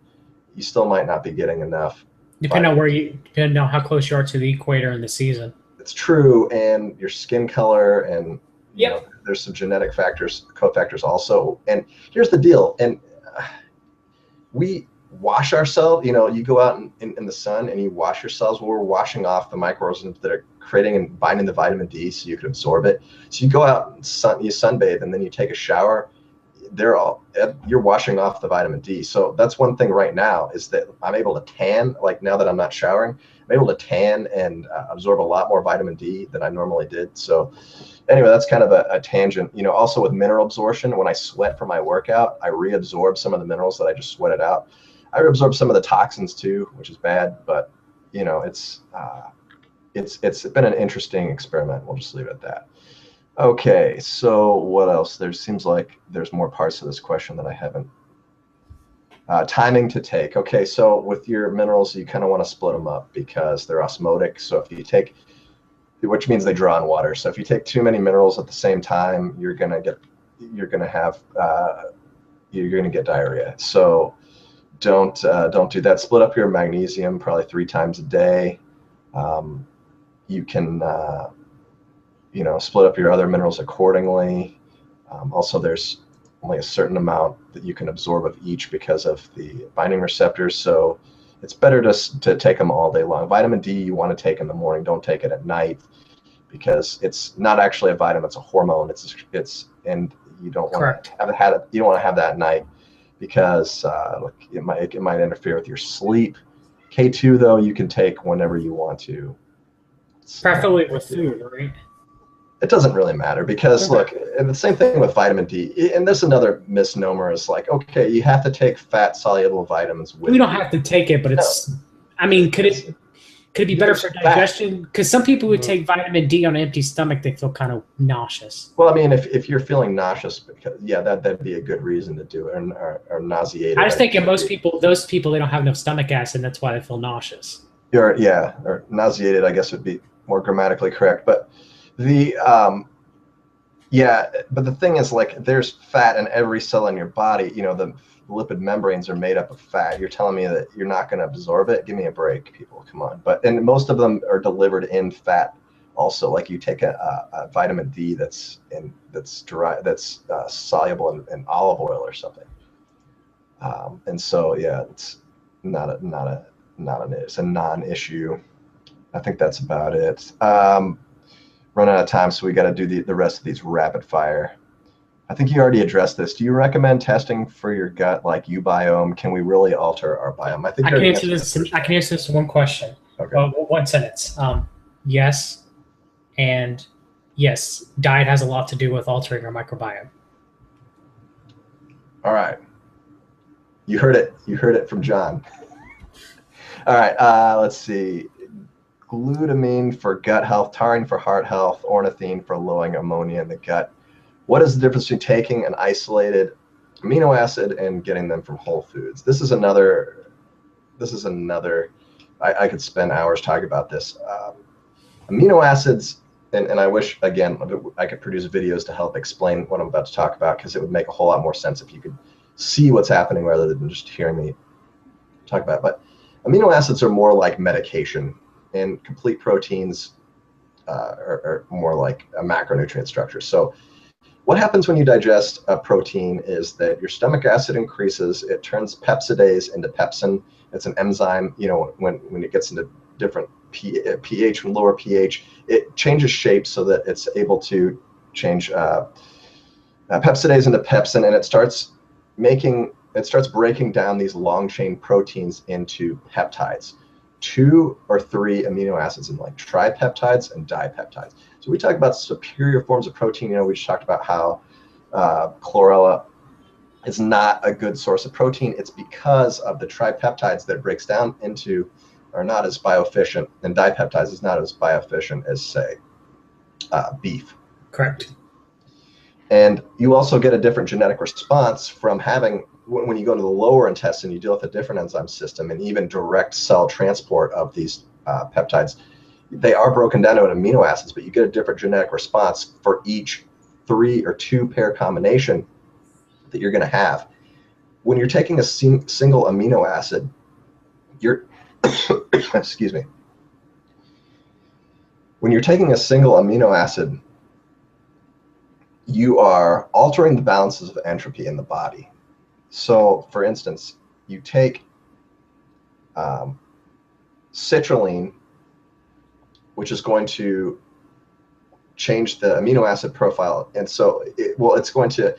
you still might not be getting enough. Depending on how close you are to the equator in the season. It's true, and your skin color, and there's some genetic cofactors also. And here's the deal, and we wash ourselves. You go out in the sun and you wash yourselves. Well, we're washing off the microorganisms that are creating and binding the vitamin D, so you can absorb it. So you go out and you sunbathe, and then you take a shower. You're washing off the vitamin D. So that's one thing right now is that I'm able to tan. Like now that I'm not showering, I'm able to tan and absorb a lot more vitamin D than I normally did. So anyway, that's kind of a tangent. Also with mineral absorption, when I sweat for my workout, I reabsorb some of the minerals that I just sweated out. I reabsorb some of the toxins too, which is bad, but it's been an interesting experiment. We'll just leave it at that. Okay, so what else? There seems like there's more parts to this question that I haven't. Timing to take. Okay, so with your minerals, you kind of want to split them up because they're osmotic. So if you take, which means they draw in water. So if you take too many minerals at the same time, you're gonna get diarrhea. So don't do that. Split up your magnesium probably 3 times a day. You can split up your other minerals accordingly. Also, there's only a certain amount that you can absorb of each because of the binding receptors. So it's better to take them all day long. Vitamin D you want to take in the morning. Don't take it at night because it's not actually a vitamin. It's a hormone. And you don't want to you don't want to have that at night because it might interfere with your sleep. K2 though you can take whenever you want to. Preferably with food, right? It doesn't really matter because look, and the same thing with vitamin D. And this another misnomer is like, okay, you have to take fat soluble vitamins with. We don't have to take it, but it's. No. I mean, could it be better for digestion? Because some people who take vitamin D on an empty stomach, they feel kind of nauseous. Well, I mean, if you're feeling nauseous, because that'd be a good reason to do it, or nauseated. I was thinking those people, they don't have enough stomach acid, and that's why they feel nauseous. Or nauseated, I guess would be more grammatically correct, but. But the thing is, like, there's fat in every cell in your body. The lipid membranes are made up of fat. You're telling me that you're not going to absorb it? Give me a break, people. Come on. And most of them are delivered in fat. Also, like you take a vitamin D that's soluble in olive oil or something. And so it's it's a non-issue. I think that's about it. Run out of time, so we got to do the rest of these rapid fire. I think you already addressed this. Do you recommend testing for your gut like uBiome? Can we really alter our biome? I can answer this. I can answer this one question. Okay. One sentence. Yes, and yes, diet has a lot to do with altering our microbiome. All right. You heard it. You heard it from John. All right. Let's see. Glutamine for gut health, taurine for heart health, ornithine for lowering ammonia in the gut. What is the difference between taking an isolated amino acid and getting them from whole foods? This is another. I could spend hours talking about this. Amino acids, and I wish again I could produce videos to help explain what I'm about to talk about because it would make a whole lot more sense if you could see what's happening rather than just hearing me talk about it. But amino acids are more like medication. And complete proteins are more like a macronutrient structure. So what happens when you digest a protein is that your stomach acid increases. It turns pepsidase into pepsin. It's an enzyme. When it gets into different pH and lower pH, it changes shape so that it's able to change pepsidase into pepsin, and it starts breaking down these long chain proteins into peptides. 2 or 3 amino acids in like tripeptides and dipeptides. So we talk about superior forms of protein. We just talked about how chlorella is not a good source of protein. It's because of the tripeptides that it breaks down into are not as bioefficient, and dipeptides is not as bioefficient as, say, beef. Correct. And you also get a different genetic response from having, when you go to the lower intestine, you deal with a different enzyme system and even direct cell transport of these peptides. They are broken down into amino acids, but you get a different genetic response for each 3 or 2 pair combination that you're going to have. When you're taking a single amino acid, excuse me. When you're taking a single amino acid, you are altering the balances of entropy in the body. So, for instance, you take citrulline, which is going to change the amino acid profile, and so it's going to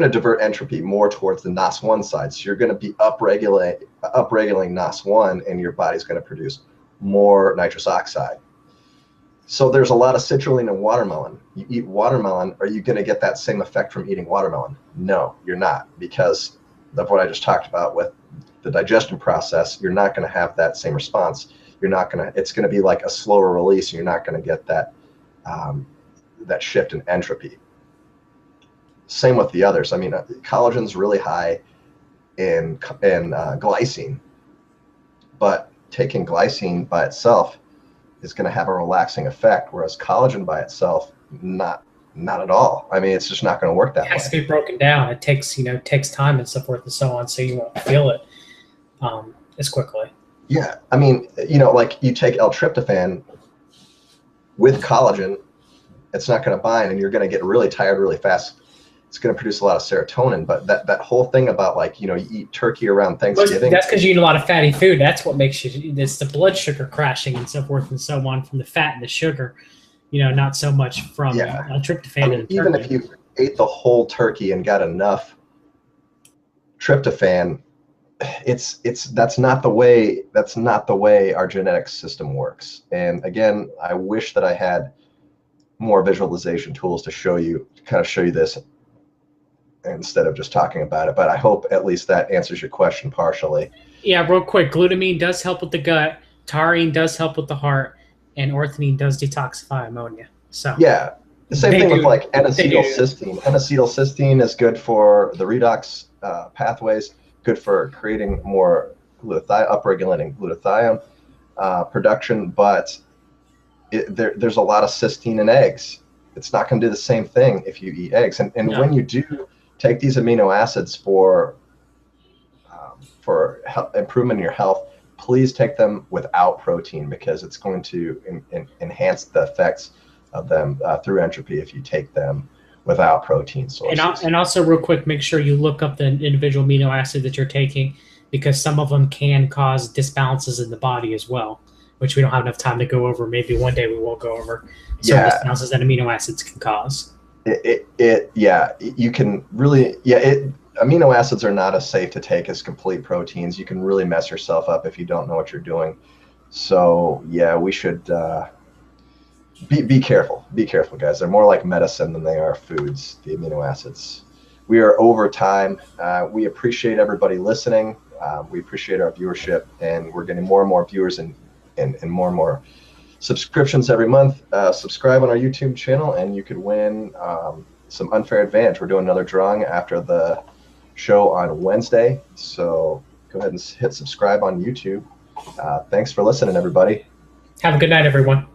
divert entropy more towards the NOS1 side. So you're going to be upregulating NOS1, and your body's going to produce more nitrous oxide. So there's a lot of citrulline in watermelon. You eat watermelon, are you going to get that same effect from eating watermelon? No, you're not, because of what I just talked about with the digestion process. You're not going to have that same response. you're not gonna. It's gonna be like a slower release, and you're not gonna get that that shift in entropy. Same with the others. I mean, collagen's really high in glycine, but taking glycine by itself is going to have a relaxing effect, whereas collagen by itself, not at all. I mean, it's just not going to work that way. It has to be broken down. It takes takes time and so forth and so on, so you won't feel it as quickly. Yeah, I mean, like you take L-tryptophan with collagen, it's not going to bind, and you're going to get really tired really fast. It's going to produce a lot of serotonin, but that whole thing about like, you eat turkey around Thanksgiving. That's because you eat a lot of fatty food. That's what makes you, it's the blood sugar crashing and so forth and so on from the fat and the sugar, not so much from tryptophan. I mean, even if you ate the whole turkey and got enough tryptophan, that's not the way our genetic system works. And again, I wish that I had more visualization tools to show you this instead of just talking about it, but I hope at least that answers your question partially. Yeah, real quick, glutamine does help with the gut, taurine does help with the heart, and ornithine does detoxify ammonia. So yeah, the same thing with like N-acetylcysteine. N-acetylcysteine is good for the redox pathways, good for creating more upregulating glutathione production, but there's a lot of cysteine in eggs. It's not going to do the same thing if you eat eggs, and when you do take these amino acids for improvement in your health, please take them without protein, because it's going to enhance the effects of them through entropy if you take them without protein sources. And also, real quick, make sure you look up the individual amino acid that you're taking, because some of them can cause disbalances in the body as well, which we don't have enough time to go over. Maybe one day we will go over some disbalances that amino acids can cause. You can really, amino acids are not as safe to take as complete proteins. You can really mess yourself up if you don't know what you're doing. So yeah, we should be careful. Be careful, guys. They're more like medicine than they are foods, the amino acids. We are over time. We appreciate everybody listening. We appreciate our viewership, and we're getting more and more viewers and more and more subscriptions every month. Subscribe on our YouTube channel, and you could win some unfair advantage. We're doing another drawing after the show on Wednesday, so go ahead and hit subscribe on YouTube. Thanks for listening, everybody. Have a good night, everyone.